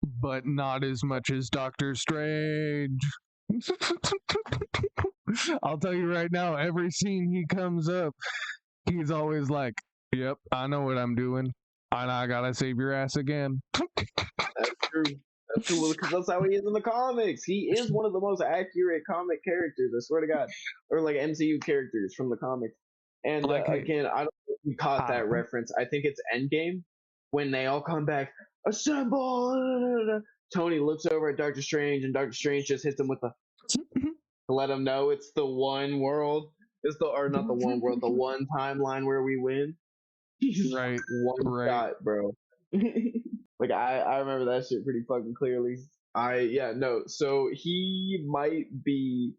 [SPEAKER 1] but not as much as Doctor Strange. I'll tell you right now, every scene he comes up, he's always like, yep, I know what I'm doing. And I gotta save your ass again.
[SPEAKER 2] That's true. That's true, because that's how he is in the comics. He is one of the most accurate comic characters, I swear to God. Or like MCU characters from the comics. And again, I don't know if you caught that reference. I think it's Endgame. When they all come back, assemble! Tony looks over at Doctor Strange, and Doctor Strange just hits him with to let him know it's the one world. Not the one world, the one timeline where we win.
[SPEAKER 1] Right.
[SPEAKER 2] One shot, bro. Like I remember that shit pretty fucking clearly. So he might be.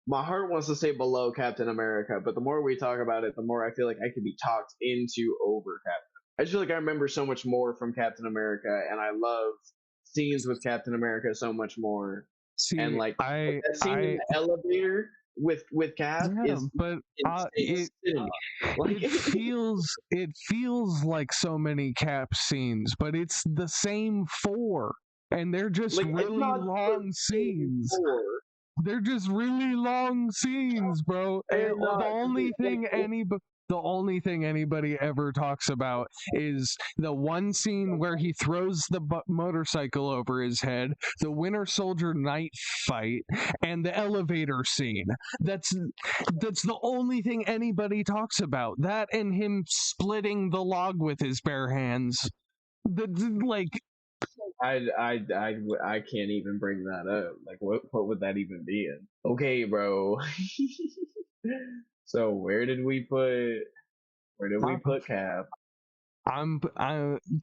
[SPEAKER 2] My heart wants to say below Captain America, but the more we talk about it, the more I feel like I could be talked into over Captain. I just feel like I remember so much more from Captain America, and I love scenes with Captain America so much more.
[SPEAKER 1] See,
[SPEAKER 2] and like that scene in the elevator with Cap is,
[SPEAKER 1] but it feels like so many Cap scenes, but it's the same 4, and they're just really long scenes. They're just really long scenes, bro. And the only thing anybody ever talks about is the one scene where he throws the motorcycle over his head, the Winter Soldier night fight, and the elevator scene. That's the only thing anybody talks about. That and him splitting the log with his bare hands.
[SPEAKER 2] I can't even bring that up. Like, what would that even be in? Okay, bro. So where did we put Cap?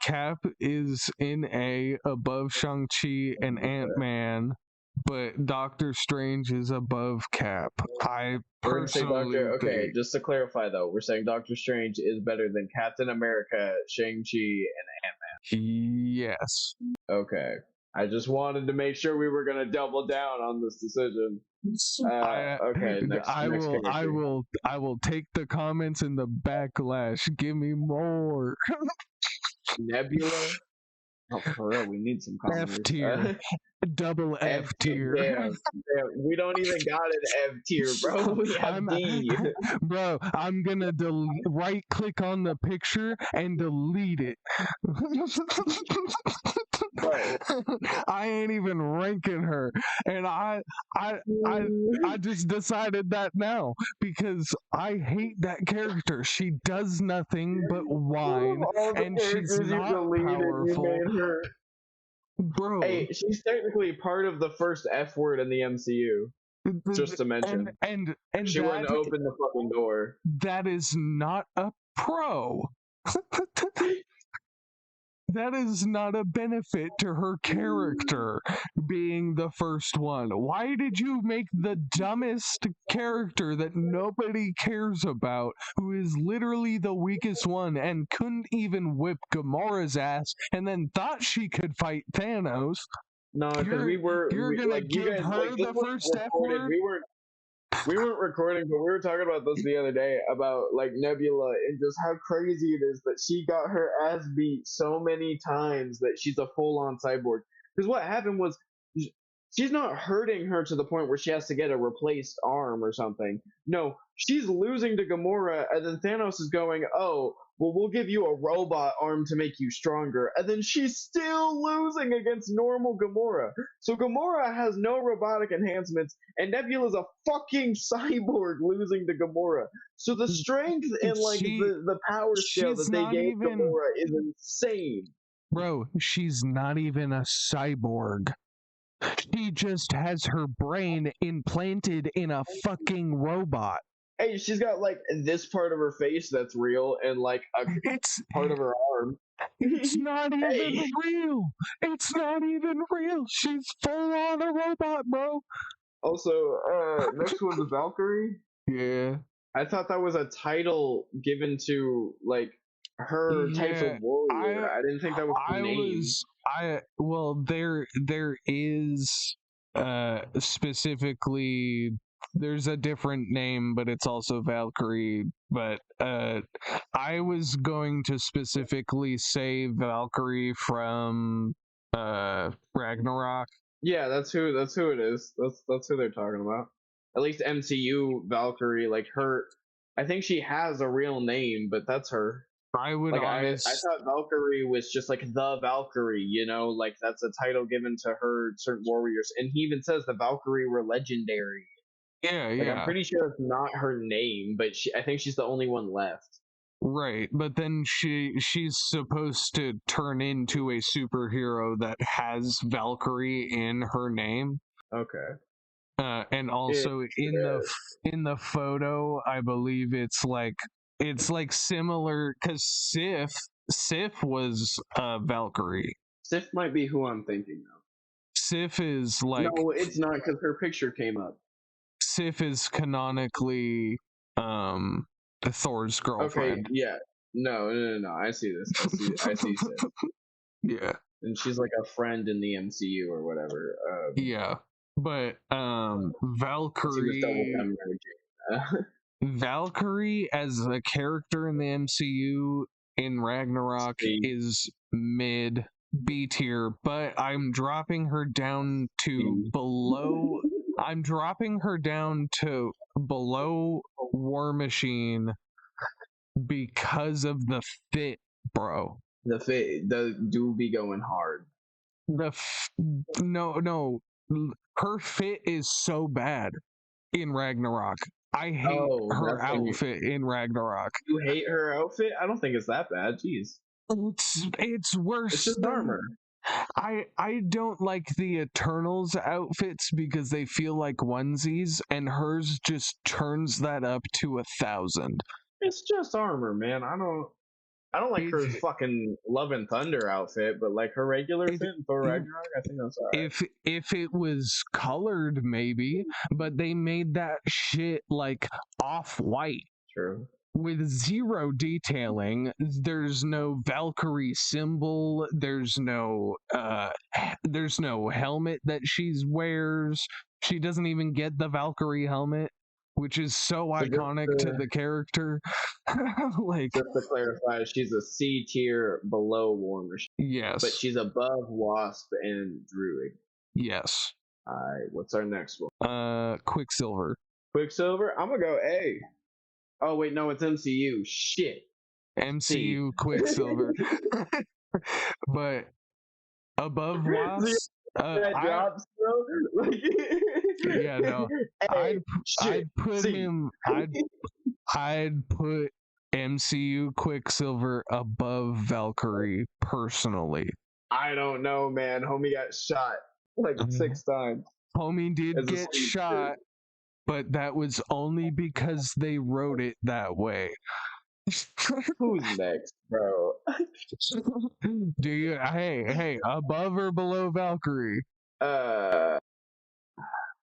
[SPEAKER 1] Cap is in A, above Shang-Chi and Ant-Man, but Doctor Strange is above Cap. I personally
[SPEAKER 2] okay, just to clarify though, we're saying Doctor Strange is better than Captain America, Shang-Chi, and Ant-Man.
[SPEAKER 1] Yes.
[SPEAKER 2] Okay. I just wanted to make sure we were gonna double down on this decision. Okay.
[SPEAKER 1] I will take the comments and the backlash. Give me more.
[SPEAKER 2] Nebula. Oh, for real, we need some comments.
[SPEAKER 1] F tier. Double F tier.
[SPEAKER 2] Damn. We don't even got an F tier, bro. We have D.
[SPEAKER 1] Bro, I'm gonna right click on the picture and delete it.
[SPEAKER 2] Right.
[SPEAKER 1] I ain't even ranking her, and I just decided that now because I hate that character. She does nothing but whine,
[SPEAKER 2] All the
[SPEAKER 1] and she's
[SPEAKER 2] characters you
[SPEAKER 1] not
[SPEAKER 2] deleted, you
[SPEAKER 1] powerful,
[SPEAKER 2] made her.
[SPEAKER 1] bro.
[SPEAKER 2] Hey, she's technically part of the first F word in the MCU. Just to
[SPEAKER 1] And
[SPEAKER 2] mention,
[SPEAKER 1] and and
[SPEAKER 2] she wouldn't open the fucking door.
[SPEAKER 1] that is not a pro. That is not a benefit to her character being the first one. Why did you make the dumbest character that nobody cares about, who is literally the weakest one and couldn't even whip Gamora's ass and then thought she could fight Thanos?
[SPEAKER 2] No, because
[SPEAKER 1] You're gonna
[SPEAKER 2] like you
[SPEAKER 1] give
[SPEAKER 2] guys like
[SPEAKER 1] her
[SPEAKER 2] this
[SPEAKER 1] the
[SPEAKER 2] was
[SPEAKER 1] first F
[SPEAKER 2] recorded.
[SPEAKER 1] word?
[SPEAKER 2] We weren't recording, but we were talking about this the other day about like Nebula and just how crazy it is that she got her ass beat so many times that she's a full on cyborg. Because what happened was she's not hurting her to the point where she has to get a replaced arm or something. No, she's losing to Gamora, and then Thanos is going, "Oh, well, we'll give you a robot arm to make you stronger," and then she's still losing against normal Gamora. So Gamora has no robotic enhancements, and Nebula's a fucking cyborg losing to Gamora. So the strength and like
[SPEAKER 1] She
[SPEAKER 2] the power scale
[SPEAKER 1] she's
[SPEAKER 2] that they
[SPEAKER 1] not
[SPEAKER 2] gave
[SPEAKER 1] even,
[SPEAKER 2] Gamora is insane.
[SPEAKER 1] bro, she's not even a cyborg. She just has her brain implanted in a fucking robot.
[SPEAKER 2] Hey, she's got like this part of her face that's real and like a
[SPEAKER 1] It's
[SPEAKER 2] part of her arm.
[SPEAKER 1] it's not even
[SPEAKER 2] Hey.
[SPEAKER 1] real. It's not even real. She's full on a robot, bro.
[SPEAKER 2] Also, next one's Valkyrie.
[SPEAKER 1] Yeah.
[SPEAKER 2] I thought that was a title given to like her type of
[SPEAKER 1] Yeah.
[SPEAKER 2] warrior.
[SPEAKER 1] I
[SPEAKER 2] I didn't think that was the
[SPEAKER 1] I
[SPEAKER 2] name.
[SPEAKER 1] was I well there is specifically, there's a different name, but it's also Valkyrie. But I was going to specifically say Valkyrie from Ragnarok.
[SPEAKER 2] Yeah, that's who it is. That's who they're talking about. At least MCU Valkyrie, like her. I think she has a real name, but that's her.
[SPEAKER 1] I would
[SPEAKER 2] Like I
[SPEAKER 1] honest
[SPEAKER 2] thought Valkyrie was just like the Valkyrie, you know, like that's a title given to her certain warriors. And he even says the Valkyrie were legendary.
[SPEAKER 1] Yeah,
[SPEAKER 2] Like I'm
[SPEAKER 1] yeah.
[SPEAKER 2] pretty sure it's not her name, but I think she's the only one left.
[SPEAKER 1] Right, but then she's supposed to turn into a superhero that has Valkyrie in her name.
[SPEAKER 2] Okay.
[SPEAKER 1] And
[SPEAKER 2] It,
[SPEAKER 1] also in the photo, I believe it's like similar because Sif was Valkyrie.
[SPEAKER 2] Sif might be who I'm thinking of.
[SPEAKER 1] Sif is like
[SPEAKER 2] No, it's not because her picture came up.
[SPEAKER 1] Sif is canonically Thor's
[SPEAKER 2] Okay,
[SPEAKER 1] girlfriend.
[SPEAKER 2] yeah. No. I see this. I see Sif.
[SPEAKER 1] Yeah.
[SPEAKER 2] And she's like a friend in the MCU or whatever.
[SPEAKER 1] Yeah. But
[SPEAKER 2] I see this double time
[SPEAKER 1] Valkyrie as a character in the MCU in Ragnarok
[SPEAKER 2] C.
[SPEAKER 1] is mid B tier, but I'm dropping her down to
[SPEAKER 2] C.
[SPEAKER 1] below. I'm dropping her down to below War Machine because of the fit, bro.
[SPEAKER 2] The do be going hard.
[SPEAKER 1] No, her fit is so bad in Ragnarok. I hate
[SPEAKER 2] Oh,
[SPEAKER 1] her
[SPEAKER 2] that's when
[SPEAKER 1] outfit in Ragnarok.
[SPEAKER 2] you hate her outfit. I don't think it's that bad. Jeez,
[SPEAKER 1] It's
[SPEAKER 2] it's
[SPEAKER 1] worse
[SPEAKER 2] just
[SPEAKER 1] than
[SPEAKER 2] armor.
[SPEAKER 1] I don't like the Eternals outfits because they feel like onesies, and hers just turns that up to 1,000.
[SPEAKER 2] It's just armor, man. I don't like her
[SPEAKER 1] If
[SPEAKER 2] fucking Love and Thunder outfit, but like her regular
[SPEAKER 1] if
[SPEAKER 2] fit in Thor Ragnarok, I think that's alright.
[SPEAKER 1] if it was colored, maybe, but they made that shit like off white
[SPEAKER 2] True.
[SPEAKER 1] with zero detailing. There's no Valkyrie symbol. There's no helmet that she wears. She doesn't even get the Valkyrie helmet, which is so
[SPEAKER 2] So
[SPEAKER 1] iconic to the character. Like,
[SPEAKER 2] just to clarify, she's a C tier below War Machine, but
[SPEAKER 1] yes,
[SPEAKER 2] she's above Wasp and Druid.
[SPEAKER 1] yes.
[SPEAKER 2] Alright, what's our next one?
[SPEAKER 1] Quicksilver.
[SPEAKER 2] Quicksilver. I'm gonna go A. Oh wait, no, it's MCU. Shit. C.
[SPEAKER 1] MCU Quicksilver. But above
[SPEAKER 2] See
[SPEAKER 1] Wasp.
[SPEAKER 2] that
[SPEAKER 1] I
[SPEAKER 2] drops, bro? Like,
[SPEAKER 1] Yeah, no,
[SPEAKER 2] hey, shit.
[SPEAKER 1] I'd put
[SPEAKER 2] See,
[SPEAKER 1] him. I'd put MCU Quicksilver above Valkyrie personally.
[SPEAKER 2] I don't know, man. Homie got shot like
[SPEAKER 1] Mhm.
[SPEAKER 2] 6 times
[SPEAKER 1] Homie did
[SPEAKER 2] as a
[SPEAKER 1] get
[SPEAKER 2] speedster.
[SPEAKER 1] shot, but that was only because they wrote it that way.
[SPEAKER 2] Who's next, bro?
[SPEAKER 1] Do you? Hey, above or below Valkyrie?
[SPEAKER 2] Uh,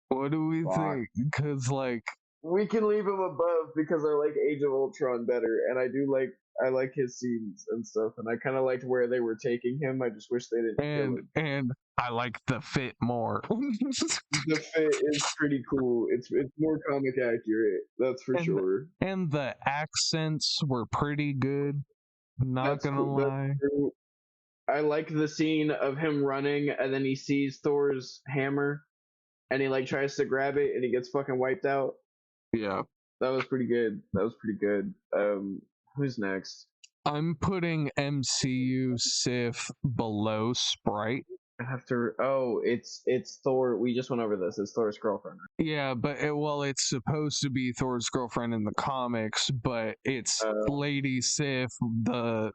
[SPEAKER 1] What do we
[SPEAKER 2] fuck.
[SPEAKER 1] think? Because like,
[SPEAKER 2] We can leave him above because I like Age of Ultron better, and I like his scenes and stuff, and I kind of liked where they were taking him. I just wish they didn't kill him.
[SPEAKER 1] and I like the fit more.
[SPEAKER 2] The fit is pretty cool. It's more comic accurate, that's for
[SPEAKER 1] and
[SPEAKER 2] sure.
[SPEAKER 1] and the accents were pretty good. Not
[SPEAKER 2] That's
[SPEAKER 1] gonna
[SPEAKER 2] cool. That's
[SPEAKER 1] lie.
[SPEAKER 2] true. I like the scene of him running and then he sees Thor's hammer and he like tries to grab it and he gets fucking wiped out.
[SPEAKER 1] Yeah.
[SPEAKER 2] That was pretty good. That was pretty good. Who's next?
[SPEAKER 1] I'm putting MCU Sif below Sprite.
[SPEAKER 2] I have to. Oh, it's Thor. We just went over this. It's Thor's girlfriend.
[SPEAKER 1] Yeah, but it's supposed to be Thor's girlfriend in the comics, but it's
[SPEAKER 2] Uh,
[SPEAKER 1] Lady Sif, the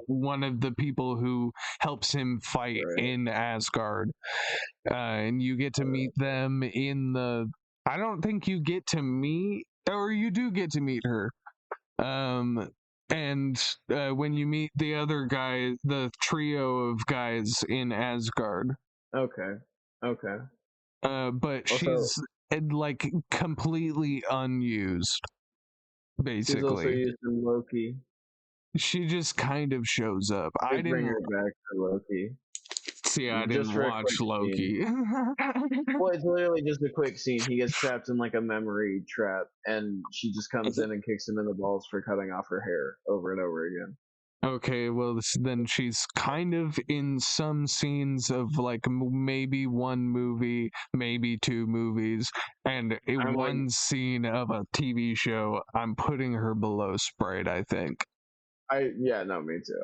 [SPEAKER 1] one of the people who helps him fight
[SPEAKER 2] right.
[SPEAKER 1] in Asgard. And you get to meet them in the. I don't think you get to meet, or you do get to meet her. And when you meet the other guy, the trio of guys in Asgard,
[SPEAKER 2] Okay. Okay.
[SPEAKER 1] but
[SPEAKER 2] Also,
[SPEAKER 1] she's like completely unused,
[SPEAKER 2] she's also
[SPEAKER 1] basically.
[SPEAKER 2] used in Loki.
[SPEAKER 1] She just kind of shows up.
[SPEAKER 2] They
[SPEAKER 1] I
[SPEAKER 2] bring
[SPEAKER 1] didn't
[SPEAKER 2] her back for Loki
[SPEAKER 1] see, I didn't
[SPEAKER 2] just for a
[SPEAKER 1] watch
[SPEAKER 2] quick scene.
[SPEAKER 1] Loki.
[SPEAKER 2] Well, it's literally just a quick scene. He gets trapped in like a memory trap, and she just comes in and kicks him in the balls for cutting off her hair over and over again.
[SPEAKER 1] Okay, well, then she's kind of in some scenes of like maybe one movie, maybe two movies, and
[SPEAKER 2] I'm like,
[SPEAKER 1] one scene of a TV show. I'm putting her below Sprite, I think.
[SPEAKER 2] yeah, no, me too.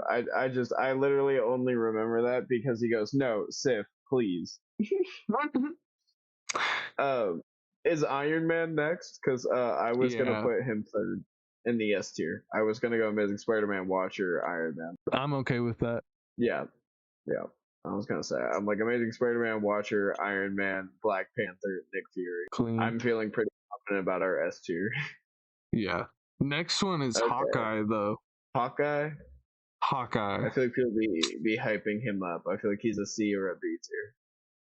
[SPEAKER 2] I literally only remember that because he goes, no, Sif, please. Um, is Iron Man next? Because I was gonna
[SPEAKER 1] Yeah,
[SPEAKER 2] put him third in the S tier. I was gonna go Amazing Spider-Man, Watcher, Iron Man.
[SPEAKER 1] I'm okay with that.
[SPEAKER 2] Yeah, yeah. I was gonna say I'm like Amazing Spider-Man, Watcher, Iron Man, Black Panther, Nick Fury.
[SPEAKER 1] Clean.
[SPEAKER 2] I'm feeling pretty confident about our S tier.
[SPEAKER 1] Yeah. Next one is
[SPEAKER 2] Okay,
[SPEAKER 1] Hawkeye, though.
[SPEAKER 2] Hawkeye.
[SPEAKER 1] Hawkeye.
[SPEAKER 2] I feel like people be hyping him up. I feel like he's a C or a B tier.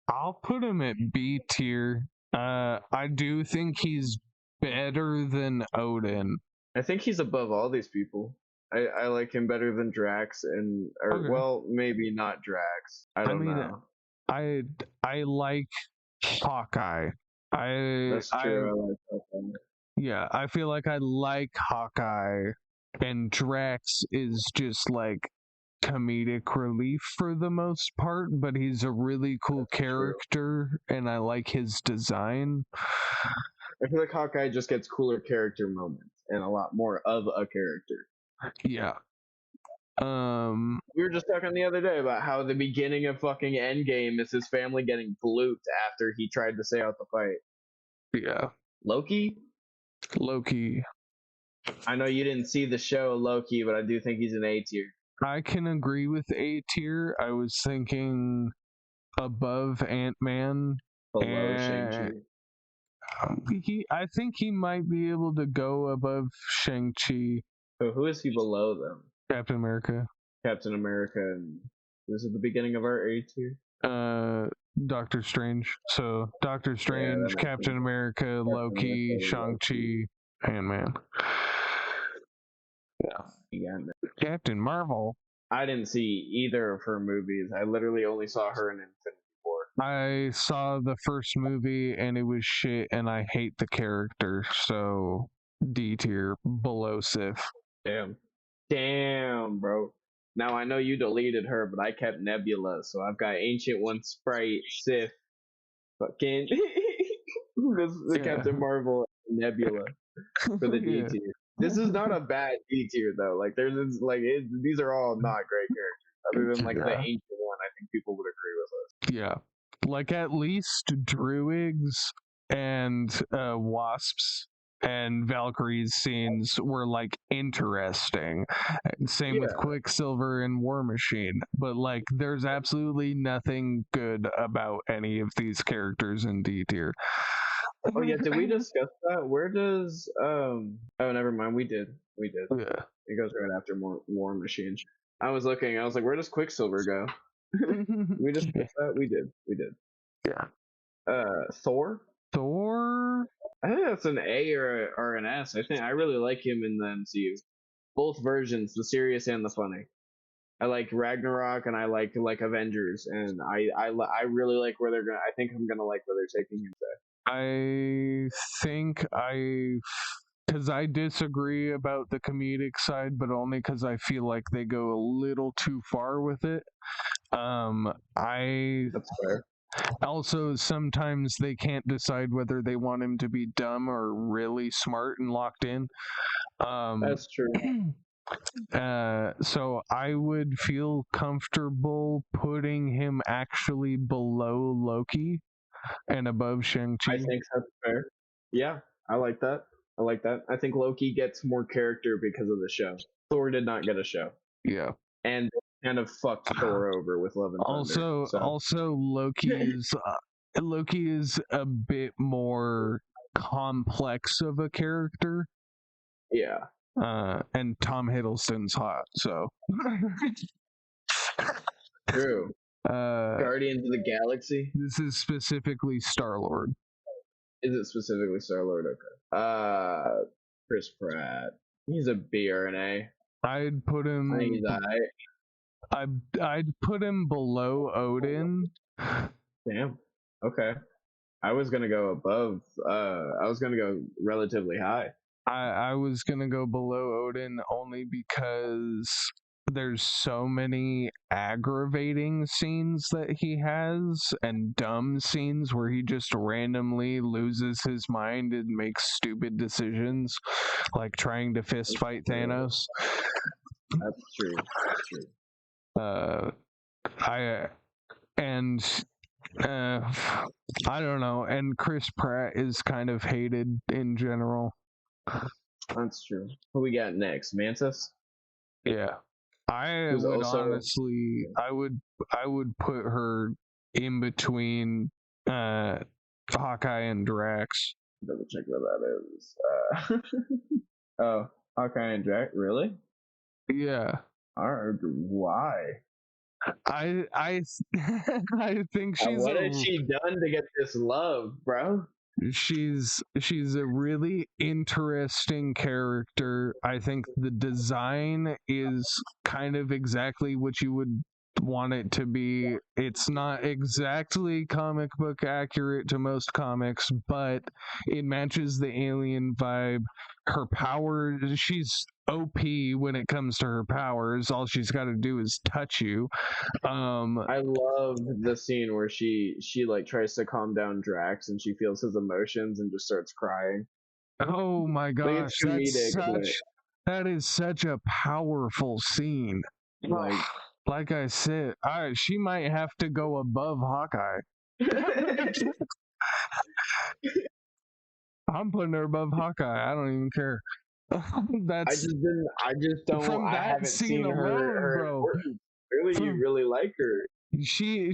[SPEAKER 1] I'll put him at B tier. I do think he's better than Odin.
[SPEAKER 2] I think he's above all these people. I like him better than Drax or
[SPEAKER 1] Okay.
[SPEAKER 2] well, maybe not Drax. I
[SPEAKER 1] I
[SPEAKER 2] don't
[SPEAKER 1] mean,
[SPEAKER 2] know.
[SPEAKER 1] I I like Hawkeye.
[SPEAKER 2] That's true. I like that.
[SPEAKER 1] Yeah, I feel like I like Hawkeye, and Drax is just like comedic relief for the most part, but he's a really cool
[SPEAKER 2] That's true.
[SPEAKER 1] character, and I like his design.
[SPEAKER 2] I feel like Hawkeye just gets cooler character moments and a lot more of a character.
[SPEAKER 1] Yeah.
[SPEAKER 2] We were just talking the other day about how the beginning of fucking Endgame is his family getting blooped after he tried to stay out the fight.
[SPEAKER 1] Yeah.
[SPEAKER 2] Loki?
[SPEAKER 1] Loki.
[SPEAKER 2] I know you didn't see the show Loki, but I do think he's an A tier.
[SPEAKER 1] I can agree with A tier. I was thinking above Ant-Man,
[SPEAKER 2] Below
[SPEAKER 1] and
[SPEAKER 2] Shang-Chi.
[SPEAKER 1] I think he might be able to go above Shang-Chi,
[SPEAKER 2] So who is he below them?
[SPEAKER 1] Captain America,
[SPEAKER 2] Captain America and this is the beginning of our A tier.
[SPEAKER 1] Doctor Strange. So Doctor
[SPEAKER 2] Yeah, that
[SPEAKER 1] Strange,
[SPEAKER 2] makes
[SPEAKER 1] Captain
[SPEAKER 2] sense.
[SPEAKER 1] America,
[SPEAKER 2] Captain
[SPEAKER 1] Loki,
[SPEAKER 2] America, Loki.
[SPEAKER 1] Shang-Chi, Ant-Man. Yeah.
[SPEAKER 2] Yeah,
[SPEAKER 1] Captain Marvel.
[SPEAKER 2] I didn't see either of her movies. I literally only saw her in Infinity War.
[SPEAKER 1] I saw the first movie and it was shit, and I hate the character, so D tier, below Sif.
[SPEAKER 2] Damn. Damn, bro. Now I know you deleted her, but I kept Nebula, so I've got Ancient One, Sprite, Sif, fucking the
[SPEAKER 1] Yeah.
[SPEAKER 2] Captain Marvel, Nebula for the D
[SPEAKER 1] Yeah.
[SPEAKER 2] tier. This is not a bad D tier though. Like these are all not great characters, other than like the
[SPEAKER 1] Yeah.
[SPEAKER 2] Ancient One. I think people would agree with us.
[SPEAKER 1] Yeah. Like, at least Druigs and Wasps and Valkyrie's scenes were, like, interesting. Same with Quicksilver and War Machine. But, like, there's absolutely nothing good about any of these characters in D tier.
[SPEAKER 2] Oh yeah, did we discuss that? Where does oh, never mind, we did.
[SPEAKER 1] Yeah.
[SPEAKER 2] It goes right after War Machine. I was looking, I was like, where does Quicksilver go? We discussed that? We did.
[SPEAKER 1] Yeah.
[SPEAKER 2] Thor?
[SPEAKER 1] Thor?
[SPEAKER 2] I think that's an A or an S. I really like him in the MCU. Both versions, the serious and the funny. I like Ragnarok and I like Avengers, and I really like where they're gonna. I think I'm gonna like where they're taking him to.
[SPEAKER 1] I think because I disagree about the comedic side, but only because I feel like they go a little too far with it.
[SPEAKER 2] That's fair.
[SPEAKER 1] Also, sometimes they can't decide whether they want him to be dumb or really smart and locked in.
[SPEAKER 2] That's true.
[SPEAKER 1] So I would feel comfortable putting him actually below Loki and above Shang-Chi.
[SPEAKER 2] I think that's fair. Yeah, I like that. I think Loki gets more character because of the show. Thor did not get a show.
[SPEAKER 1] Yeah.
[SPEAKER 2] And kind of fucked Thor over with Love and Thunder.
[SPEAKER 1] Also Loki is a bit more complex of a character.
[SPEAKER 2] Yeah.
[SPEAKER 1] And Tom Hiddleston's hot, so.
[SPEAKER 2] True. Guardians of the Galaxy?
[SPEAKER 1] This is specifically Star-Lord.
[SPEAKER 2] Is it specifically Star-Lord? Okay. Chris Pratt. He's a B or an A.
[SPEAKER 1] I'd put him.
[SPEAKER 2] I think he's
[SPEAKER 1] I'd put him below Odin.
[SPEAKER 2] Damn. Okay. I was gonna go above. I was gonna go relatively high.
[SPEAKER 1] I was gonna go below Odin only because there's so many aggravating scenes that he has and dumb scenes where he just randomly loses his mind and makes stupid decisions, like trying to fist fight Thanos.
[SPEAKER 2] That's true.
[SPEAKER 1] I don't know, and Chris Pratt is kind of hated in general.
[SPEAKER 2] That's true. Who we got next? Mantis?
[SPEAKER 1] Yeah. I would put her in between Hawkeye and Drax.
[SPEAKER 2] Double check what that is. Oh, Hawkeye and Drax? Really?
[SPEAKER 1] Yeah.
[SPEAKER 2] Why?
[SPEAKER 1] I think she's.
[SPEAKER 2] What has she done to get this love, bro?
[SPEAKER 1] She's a really interesting character. I think the design is kind of exactly what you would want it to be. It's not exactly comic book accurate to most comics, but it matches the alien vibe. Her power, she's OP when it comes to her powers. All she's got to do is touch you.
[SPEAKER 2] I love the scene where she like tries to calm down Drax and she feels his emotions and just starts crying.
[SPEAKER 1] Oh my gosh, that is such a powerful scene. Like I said, she might have to go above Hawkeye. I'm putting her above Hawkeye. I don't even care.
[SPEAKER 2] I just don't.
[SPEAKER 1] From that
[SPEAKER 2] I haven't
[SPEAKER 1] scene
[SPEAKER 2] seen
[SPEAKER 1] alone,
[SPEAKER 2] her
[SPEAKER 1] bro.
[SPEAKER 2] Really, you really like her.
[SPEAKER 1] She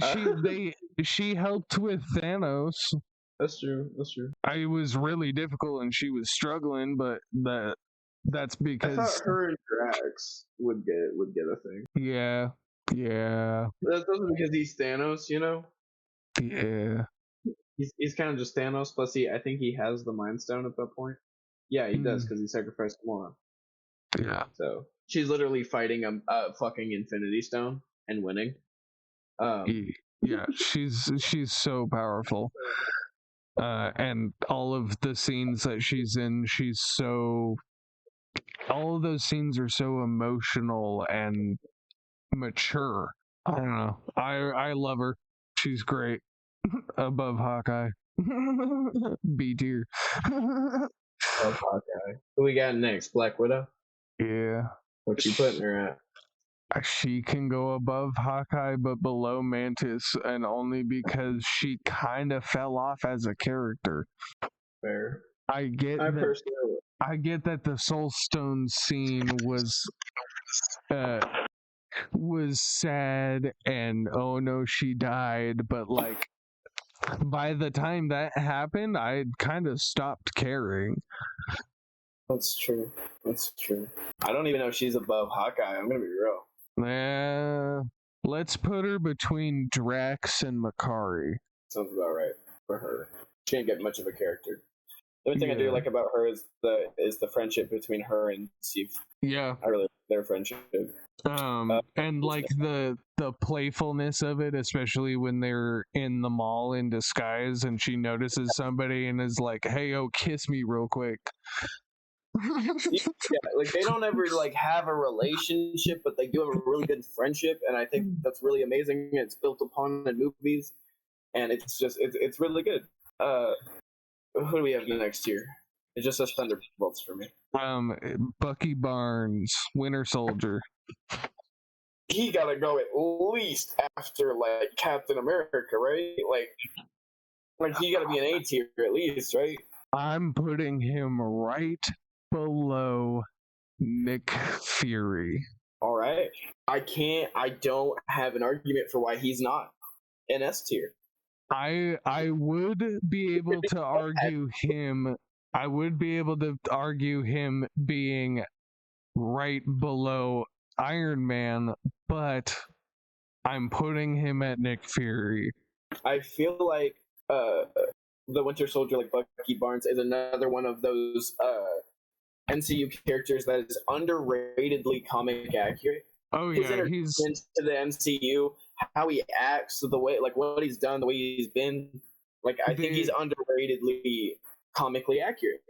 [SPEAKER 1] helped with Thanos.
[SPEAKER 2] That's true.
[SPEAKER 1] It was really difficult, and she was struggling, but that's because
[SPEAKER 2] I thought her and Drax would get a thing.
[SPEAKER 1] Yeah.
[SPEAKER 2] That's because he's Thanos, you know.
[SPEAKER 1] Yeah.
[SPEAKER 2] He's kind of just Thanos. Plus, I think he has the Mind Stone at that point. Yeah, he does because he sacrificed Gamora.
[SPEAKER 1] Yeah.
[SPEAKER 2] So she's literally fighting a fucking Infinity Stone and winning.
[SPEAKER 1] Yeah, she's so powerful. And all of the scenes that she's in, all of those scenes are so emotional and mature. I don't know. I love her. She's great. Above Hawkeye. B tier.
[SPEAKER 2] Above Hawkeye. Who we got next? Black Widow?
[SPEAKER 1] Yeah.
[SPEAKER 2] What you putting her at?
[SPEAKER 1] She can go above Hawkeye but below Mantis, and only because she kind of fell off as a character.
[SPEAKER 2] Fair.
[SPEAKER 1] I get
[SPEAKER 2] I
[SPEAKER 1] that.
[SPEAKER 2] personally,
[SPEAKER 1] I get that the Soul Stone scene was sad and oh no she died, but like by the time that happened I kind of stopped caring.
[SPEAKER 2] that's true. That's true. I don't even know if she's above Hawkeye. I'm gonna be real.
[SPEAKER 1] Let's put her between Drax and Makari.
[SPEAKER 2] Sounds about right for her. She didn't get much of a character. The only thing I do
[SPEAKER 1] Yeah.
[SPEAKER 2] like about her is the friendship between her and Steve.
[SPEAKER 1] Yeah.
[SPEAKER 2] I really like their friendship.
[SPEAKER 1] And like the playfulness of it, especially when they're in the mall in disguise and she notices somebody and is like, hey, oh, kiss me real quick.
[SPEAKER 2] Yeah, like they don't ever like have a relationship, but they do have a really good friendship, and I think that's really amazing. It's built upon in movies, and it's really good. Who do we have next year? It just says Thunderbolts for me.
[SPEAKER 1] Bucky Barnes, Winter Soldier.
[SPEAKER 2] He gotta go at least after like Captain America, right? Like he gotta be an A tier at least, right?
[SPEAKER 1] I'm putting him right below Nick Fury.
[SPEAKER 2] All right. I don't have an argument for why he's not an S tier.
[SPEAKER 1] I would be able to argue him. I would be able to argue him being right below Iron Man, but I'm putting him at Nick Fury.
[SPEAKER 2] I feel like the Winter Soldier, like Bucky Barnes, is another one of those MCU characters that is underratedly comic accurate.
[SPEAKER 1] Oh
[SPEAKER 2] His
[SPEAKER 1] yeah,
[SPEAKER 2] introduction to the MCU, how he acts, the way, like what he's done, the way he's been, like I think he's underratedly comically accurate.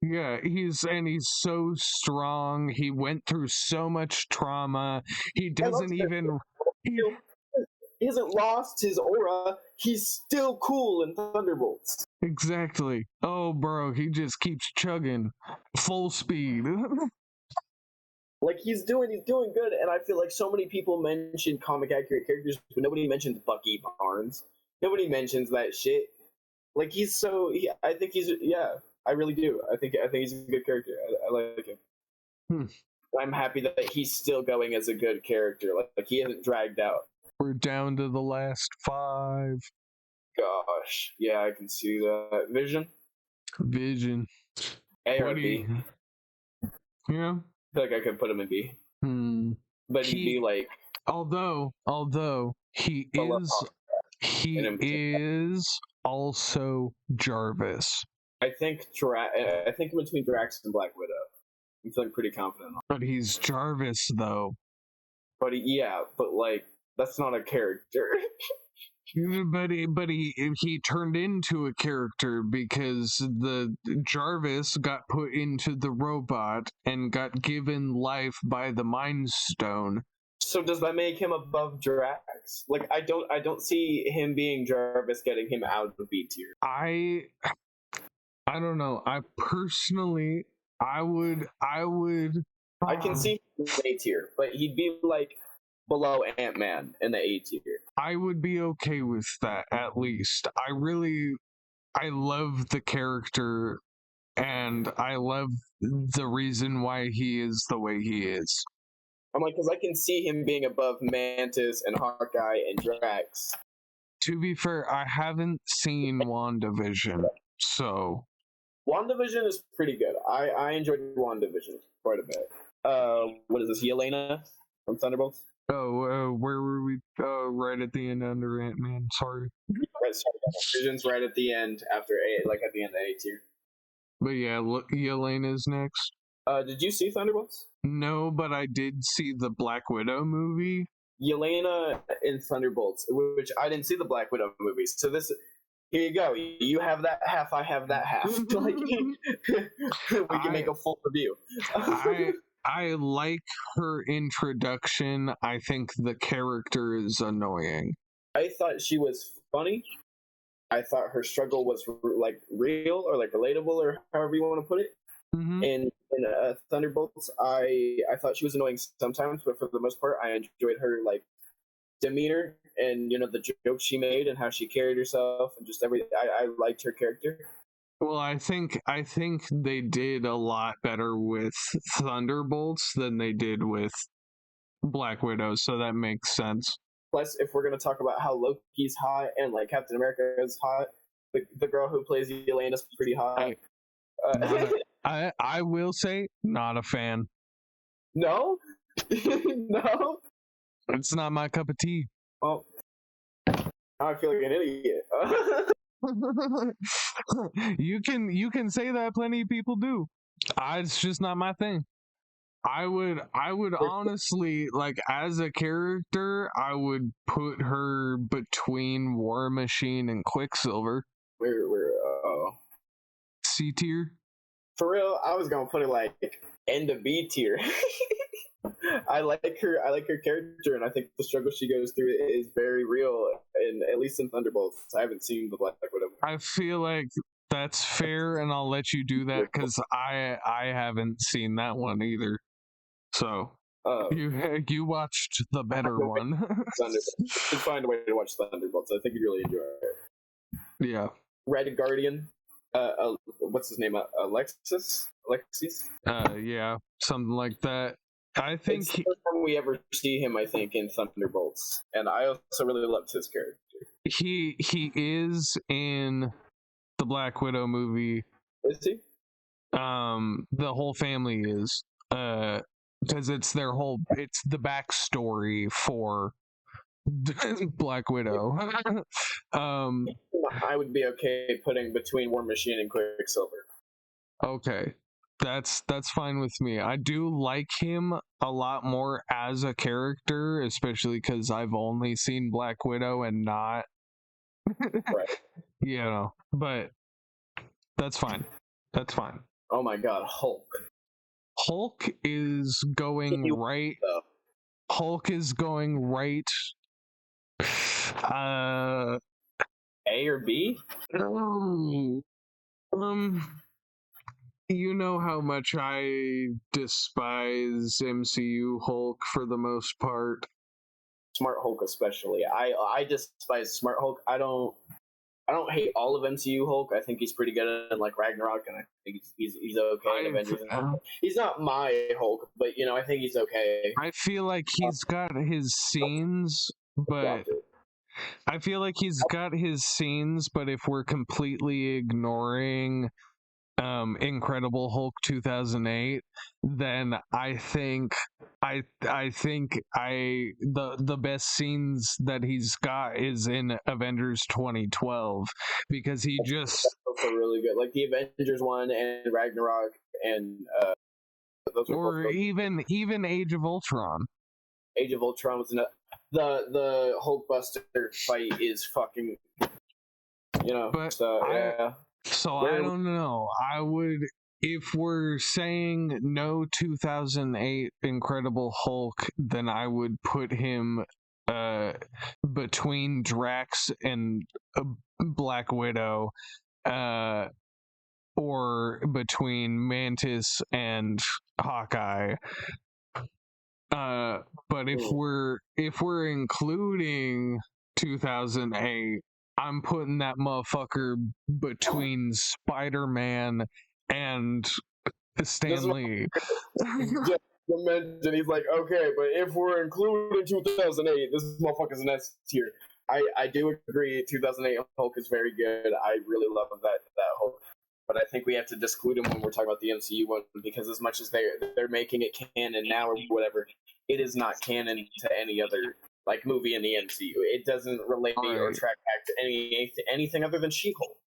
[SPEAKER 1] Yeah, he's so strong. He went through so much trauma. He doesn't even.
[SPEAKER 2] He hasn't lost his aura. He's still cool in Thunderbolts.
[SPEAKER 1] Exactly. Oh, bro, he just keeps chugging full speed.
[SPEAKER 2] Like he's doing good, and I feel like so many people mention comic accurate characters, but nobody mentions Bucky Barnes. Nobody mentions that shit. Like I think he's I really do. I think he's a good character. I like him. I'm happy that he's still going as a good character. Like he hasn't dragged out.
[SPEAKER 1] We're down to the last 5.
[SPEAKER 2] Gosh, yeah, I can see that.
[SPEAKER 1] Vision.
[SPEAKER 2] A or B.
[SPEAKER 1] Yeah.
[SPEAKER 2] I feel like I could put him in B. But he'd be like.
[SPEAKER 1] Although he is also Jarvis.
[SPEAKER 2] I think in between Drax and Black Widow. I'm feeling pretty confident.
[SPEAKER 1] But he's Jarvis though.
[SPEAKER 2] But like that's not a character.
[SPEAKER 1] But he turned into a character because the Jarvis got put into the robot and got given life by the Mind Stone.
[SPEAKER 2] So does that make him above Drax? Like I don't see him being Jarvis getting him out of B tier.
[SPEAKER 1] I don't know. I personally I
[SPEAKER 2] can see him in A tier, but he'd be like below Ant-Man in the A tier.
[SPEAKER 1] I would be okay with that at least. I love the character and I love the reason why he is the way he is.
[SPEAKER 2] I'm like, because I can see him being above Mantis and Hawkeye and Drax.
[SPEAKER 1] To be fair, I haven't seen WandaVision, so...
[SPEAKER 2] WandaVision is pretty good. I enjoyed WandaVision quite a bit. What is this, Yelena from Thunderbolts?
[SPEAKER 1] Oh, where were we? Right at the end under Ant-Man, sorry.
[SPEAKER 2] Vision's right at the end after A, like at the end of A tier.
[SPEAKER 1] But yeah, Yelena's next.
[SPEAKER 2] Did you see Thunderbolts?
[SPEAKER 1] No, but I did see the Black Widow movie.
[SPEAKER 2] Yelena in Thunderbolts, which I didn't see the Black Widow movies. So here you go. You have that half, I have that half. Like, we can make a full review.
[SPEAKER 1] I like her introduction. I think the character is annoying.
[SPEAKER 2] I thought she was funny. I thought her struggle was like real or like relatable or however you want to put it.
[SPEAKER 1] Mm-hmm.
[SPEAKER 3] In Thunderbolts, I thought she was annoying sometimes, but for the most part, I enjoyed her like demeanor and the jokes she made and how she carried herself and just everything. I liked her character.
[SPEAKER 1] Well, I think they did a lot better with Thunderbolts than they did with Black Widow, so that makes sense.
[SPEAKER 3] Plus, if we're gonna talk about how Loki's hot and like Captain America is hot, the girl who plays Yelena is pretty hot.
[SPEAKER 1] I will say, not a fan.
[SPEAKER 3] No, no,
[SPEAKER 1] it's not my cup of tea.
[SPEAKER 3] Oh, now I feel like an idiot.
[SPEAKER 1] You can say that. Plenty of people do. It's just not my thing. I would honestly, like, as a character, I would put her between War Machine and Quicksilver.
[SPEAKER 3] We're
[SPEAKER 1] C tier.
[SPEAKER 3] For real, I was gonna put it like end of B tier. I like her character, and I think the struggle she goes through is very real. And at least in Thunderbolts, I haven't seen the Black Widow.
[SPEAKER 1] I feel like that's fair, and I'll let you do that because I haven't seen that one either. So you watched the better one.
[SPEAKER 3] Just find a way to watch Thunderbolts. I think you'd really enjoy it.
[SPEAKER 1] Yeah.
[SPEAKER 3] Red Guardian. What's his name? Alexis.
[SPEAKER 1] Yeah, something like that. I think
[SPEAKER 3] it's the first time we ever see him. I think in Thunderbolts, and I also really loved his character.
[SPEAKER 1] He is in the Black Widow movie.
[SPEAKER 3] Is he?
[SPEAKER 1] The whole family is. Because it's the backstory for Black Widow.
[SPEAKER 3] I would be okay putting between War Machine and Quicksilver.
[SPEAKER 1] Okay. That's fine with me. I do like him a lot more as a character, especially because I've only seen Black Widow and not
[SPEAKER 3] right.
[SPEAKER 1] But that's fine. That's fine.
[SPEAKER 3] Oh my god,
[SPEAKER 1] Hulk is going right. Hulk is going right.
[SPEAKER 3] A or B?
[SPEAKER 1] You know how much I despise MCU Hulk for the most part.
[SPEAKER 3] Smart Hulk especially. I despise Smart Hulk. I don't hate all of MCU Hulk. I think he's pretty good at like Ragnarok, and I think he's okay in Avengers. He's not my Hulk, but I think he's okay.
[SPEAKER 1] I feel like he's got his scenes, but I feel like he's got his scenes, but if we're completely ignoring Incredible Hulk 2008, then I think the best scenes that he's got is in Avengers 2012 because he just
[SPEAKER 3] also really good, like the Avengers one and Ragnarok and
[SPEAKER 1] those or even Age of Ultron.
[SPEAKER 3] Age of Ultron was the Hulkbuster fight is fucking
[SPEAKER 1] but So I don't know. I would, if we're saying no 2008 Incredible Hulk, then I would put him between Drax and Black Widow, or between Mantis and Hawkeye. But if we're including 2008, I'm putting that motherfucker between Spider-Man and Stan Lee.
[SPEAKER 3] And he's like, okay, but if we're including 2008, this motherfucker's an S tier. I do agree. 2008 Hulk is very good. I really love that Hulk. But I think we have to exclude him when we're talking about the MCU one, because as much as they're making it canon now or whatever, it is not canon to any other like movie in the MCU. It doesn't relate or track back to anything other than She-Hulk.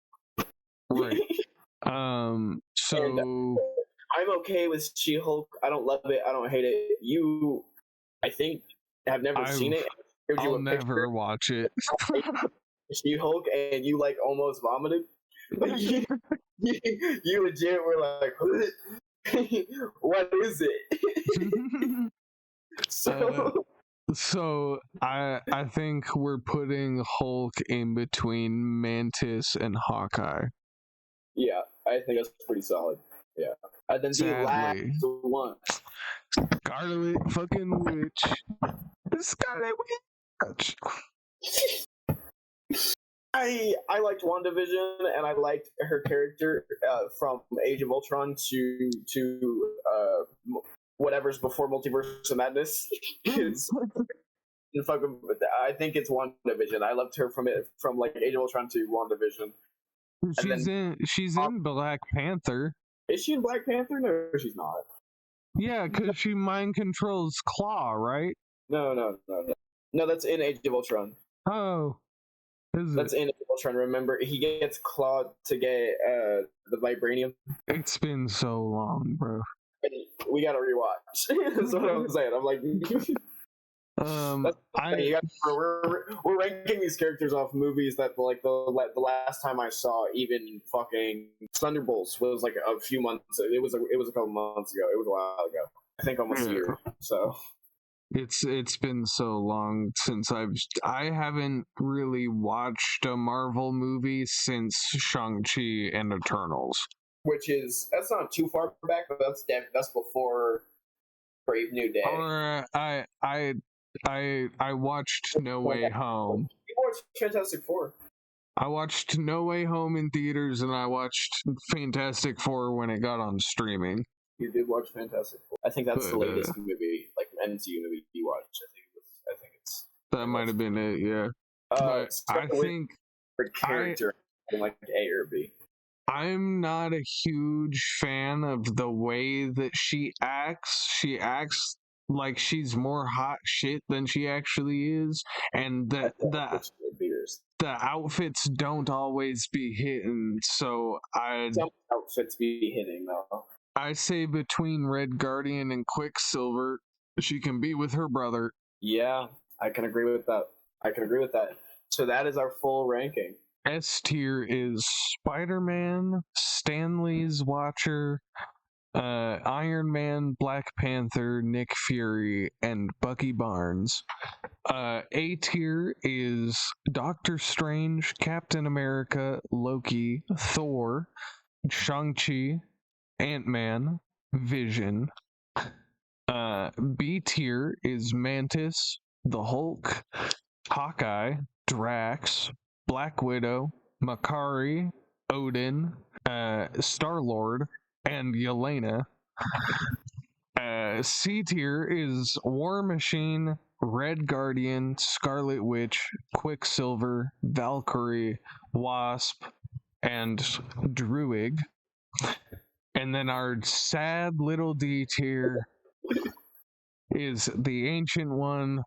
[SPEAKER 1] Right. So
[SPEAKER 3] and, I'm okay with She-Hulk. I don't love it. I don't hate it. You, I think, have never seen it.
[SPEAKER 1] I'll never watch it.
[SPEAKER 3] She-Hulk, and you like almost vomited. you legit were like, what is it?
[SPEAKER 1] So I think we're putting Hulk in between Mantis and Hawkeye.
[SPEAKER 3] Yeah, I think that's pretty solid. Yeah. And then the last
[SPEAKER 1] Sadly.
[SPEAKER 3] one.
[SPEAKER 1] Scarlet fucking Witch. Scarlet Witch.
[SPEAKER 3] I liked WandaVision, and I liked her character from Age of Ultron to whatever's before Multiverse of Madness. I think it's WandaVision. I loved her from like Age of Ultron to WandaVision.
[SPEAKER 1] She's in Black Panther.
[SPEAKER 3] Is she in Black Panther? No, she's not.
[SPEAKER 1] Yeah, because she mind controls Claw, right?
[SPEAKER 3] No. That's in Age of Ultron.
[SPEAKER 1] Oh,
[SPEAKER 3] that's in Age of Ultron. Remember, he gets clawed to get the vibranium.
[SPEAKER 1] It's been so long, bro.
[SPEAKER 3] We gotta rewatch. That's what I'm saying. I'm like, we're ranking these characters off movies that like the last time I saw, even fucking Thunderbolts was like a few months. It was a couple months ago. It was a while ago. I think almost a year. So
[SPEAKER 1] it's been so long since I haven't really watched a Marvel movie since Shang-Chi and Eternals.
[SPEAKER 3] Which is that's not too far back, but that's before Brave New Day.
[SPEAKER 1] Or I watched No Way Home.
[SPEAKER 3] You watched Fantastic Four.
[SPEAKER 1] I watched No Way Home in theaters, and I watched Fantastic Four when it got on streaming.
[SPEAKER 3] You did watch Fantastic Four. I think that's the latest movie, like MCU movie you watched. I think it's
[SPEAKER 1] that might have been it, yeah. But I think
[SPEAKER 3] the character like A or B.
[SPEAKER 1] I'm not a huge fan of the way that she acts. She acts like she's more hot shit than she actually is, and the outfits don't always be hitting. So
[SPEAKER 3] some outfits be hitting though.
[SPEAKER 1] I say between Red Guardian and Quicksilver, she can be with her brother.
[SPEAKER 3] Yeah, I can agree with that. So that is our full ranking.
[SPEAKER 1] S tier is Spider-Man, Stanley's Watcher, Iron Man, Black Panther, Nick Fury, and Bucky Barnes. A tier is Doctor Strange, Captain America, Loki, Thor, Shang-Chi, Ant-Man, Vision. B tier is Mantis, the Hulk, Hawkeye, Drax, Black Widow, Makari, Odin, Star-Lord, and Yelena. C tier is War Machine, Red Guardian, Scarlet Witch, Quicksilver, Valkyrie, Wasp, and Druig. And then our sad little D tier is the Ancient One,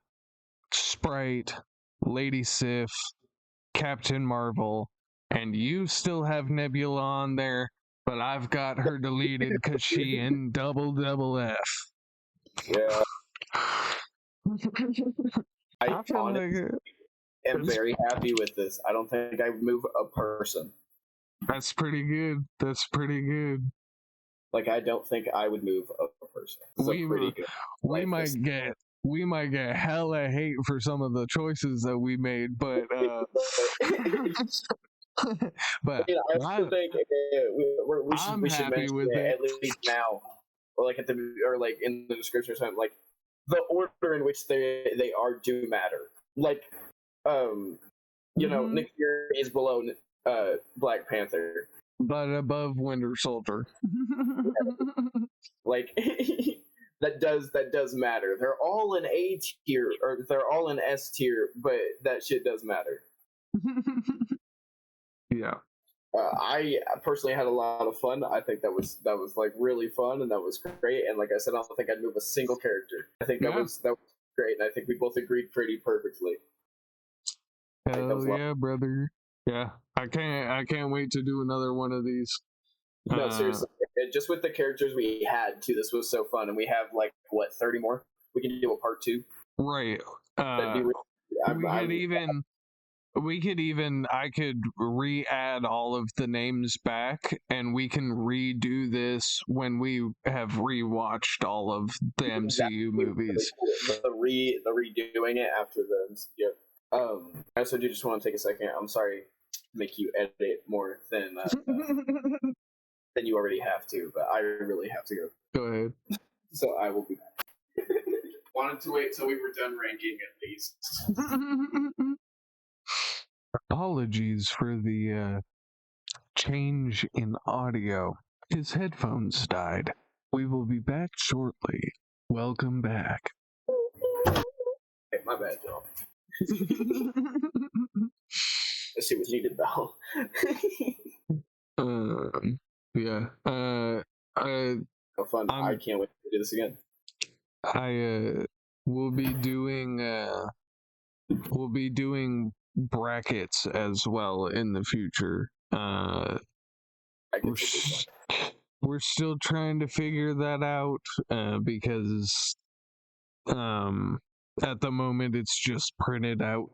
[SPEAKER 1] Sprite, Lady Sif, Captain Marvel, and you still have Nebula on there, but I've got her deleted because she in double F.
[SPEAKER 3] Yeah.
[SPEAKER 1] I feel
[SPEAKER 3] honestly am very happy with this. I don't think I would move a person.
[SPEAKER 1] That's pretty good.
[SPEAKER 3] Like, I don't think I would move a person. Pretty good.
[SPEAKER 1] We might get hella hate for some of the choices that we made, but but
[SPEAKER 3] I think we should mention with it at least now, or like in the description or something. Like the order in which they are do matter. Like you know, Nick Fury is below Black Panther,
[SPEAKER 1] but above Winter Soldier.
[SPEAKER 3] Like that does matter. They're all in A tier, or they're all in S tier, but that shit does matter.
[SPEAKER 1] Yeah.
[SPEAKER 3] I personally had a lot of fun. I think that was like really fun, and that was great. And like I said, I don't think I'd move a single character. I think that was great, and I think we both agreed pretty perfectly.
[SPEAKER 1] Hell yeah, brother! Yeah, I can't wait to do another one of these.
[SPEAKER 3] No, seriously, just with the characters we had too, this was so fun, and we have like 30 more. We can do a part 2.
[SPEAKER 1] Right. I could re-add all of the names back, and we can redo this when we have rewatched all of the MCU movies.
[SPEAKER 3] Really cool. The redoing it after the MCU. I also do just want to take a second. I'm sorry to make you edit more than then you already have to, but I really have to go.
[SPEAKER 1] Go ahead.
[SPEAKER 3] So I will be back. Wanted to wait till we were done ranking at least.
[SPEAKER 1] Apologies for the change in audio. His headphones died. We will be back shortly. Welcome back.
[SPEAKER 3] Hey, my bad, y'all. That shit was needed, though.
[SPEAKER 1] Yeah.
[SPEAKER 3] Fun. I can't wait to do this again.
[SPEAKER 1] We'll be doing brackets as well in the future. We're still trying to figure that out because at the moment it's just printed out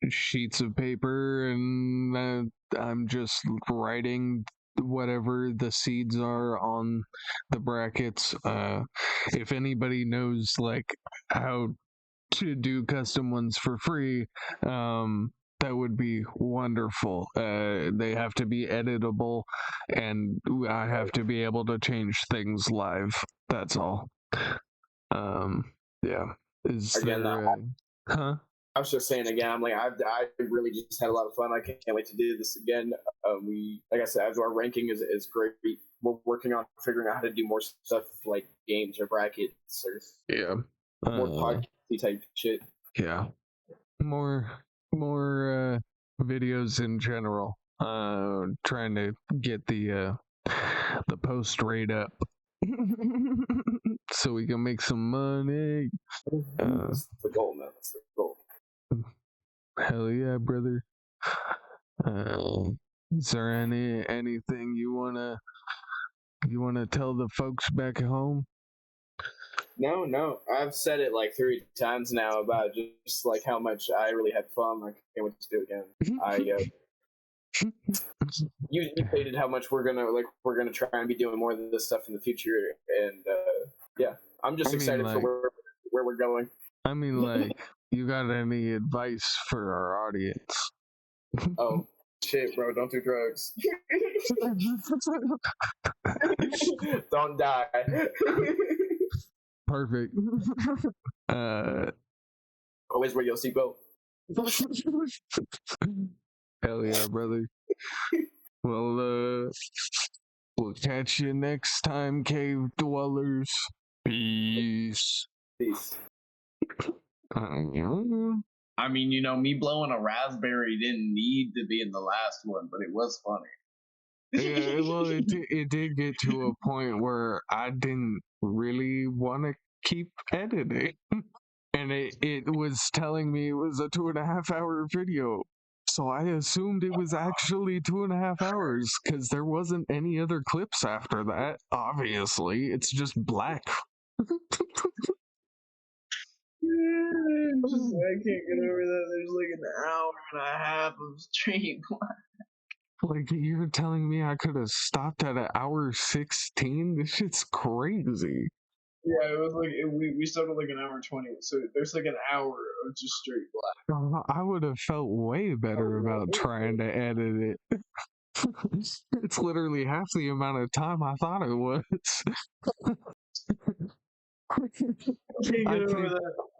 [SPEAKER 1] sheets of paper and I'm just writing whatever the seeds are on the brackets. If anybody knows like how to do custom ones for free, that would be wonderful. They have to be editable and I have to be able to change things live. That's all. Yeah. Is
[SPEAKER 3] again,
[SPEAKER 1] there huh?
[SPEAKER 3] I was just saying again, I'm like, I really just had a lot of fun. I can't wait to do this again. Like I said, as our ranking is great. We're working on figuring out how to do more stuff like games or brackets or more podcasty type shit.
[SPEAKER 1] Yeah, more videos in general. Trying to get the post rate up so we can make some money.
[SPEAKER 3] That's the goal, man. That's the goal.
[SPEAKER 1] Hell yeah, brother. Is there anything you wanna tell the folks back at home?
[SPEAKER 3] No. I've said it like 3 times now about just like how much I really had fun. I can't wait to do it again. You stated how much we're gonna try and be doing more of this stuff in the future, and yeah, I'm just excited for where we're going.
[SPEAKER 1] I mean, like, you got any advice for our audience?
[SPEAKER 3] Oh shit, bro! Don't do drugs. Don't die.
[SPEAKER 1] Perfect.
[SPEAKER 3] Always wear your seatbelt.
[SPEAKER 1] Hell yeah, brother. Well, we'll catch you next time, cave dwellers. Peace.
[SPEAKER 3] Peace.
[SPEAKER 2] I mean, you know, me blowing a raspberry didn't need to be in the last one, but it was funny.
[SPEAKER 1] Yeah, well, it did get to a point where I didn't really want to keep editing. And it was telling me it was a 2.5 hour video. So I assumed it was actually 2.5 hours because there wasn't any other clips after that. Obviously, it's just black.
[SPEAKER 2] I can't get over that. There's like an hour and a half of straight black.
[SPEAKER 1] Like, you're telling me I could have stopped at 1:16? This shit's crazy.
[SPEAKER 2] Yeah, it was like we started like an hour 20, so there's like an hour of just straight black.
[SPEAKER 1] I would have felt way better about trying to edit it. It's literally half the amount of time I thought it was.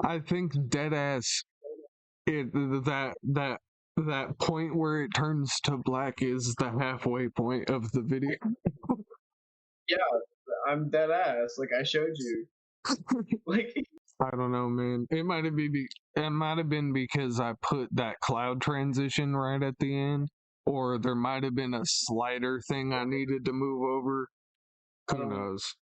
[SPEAKER 1] I think deadass that point where it turns to black is the halfway point of the video.
[SPEAKER 2] Yeah, I'm dead ass. Like I showed you. Like
[SPEAKER 1] I don't know, man. It might have been because I put that cloud transition right at the end, or there might have been a slider thing I needed to move over. Who knows?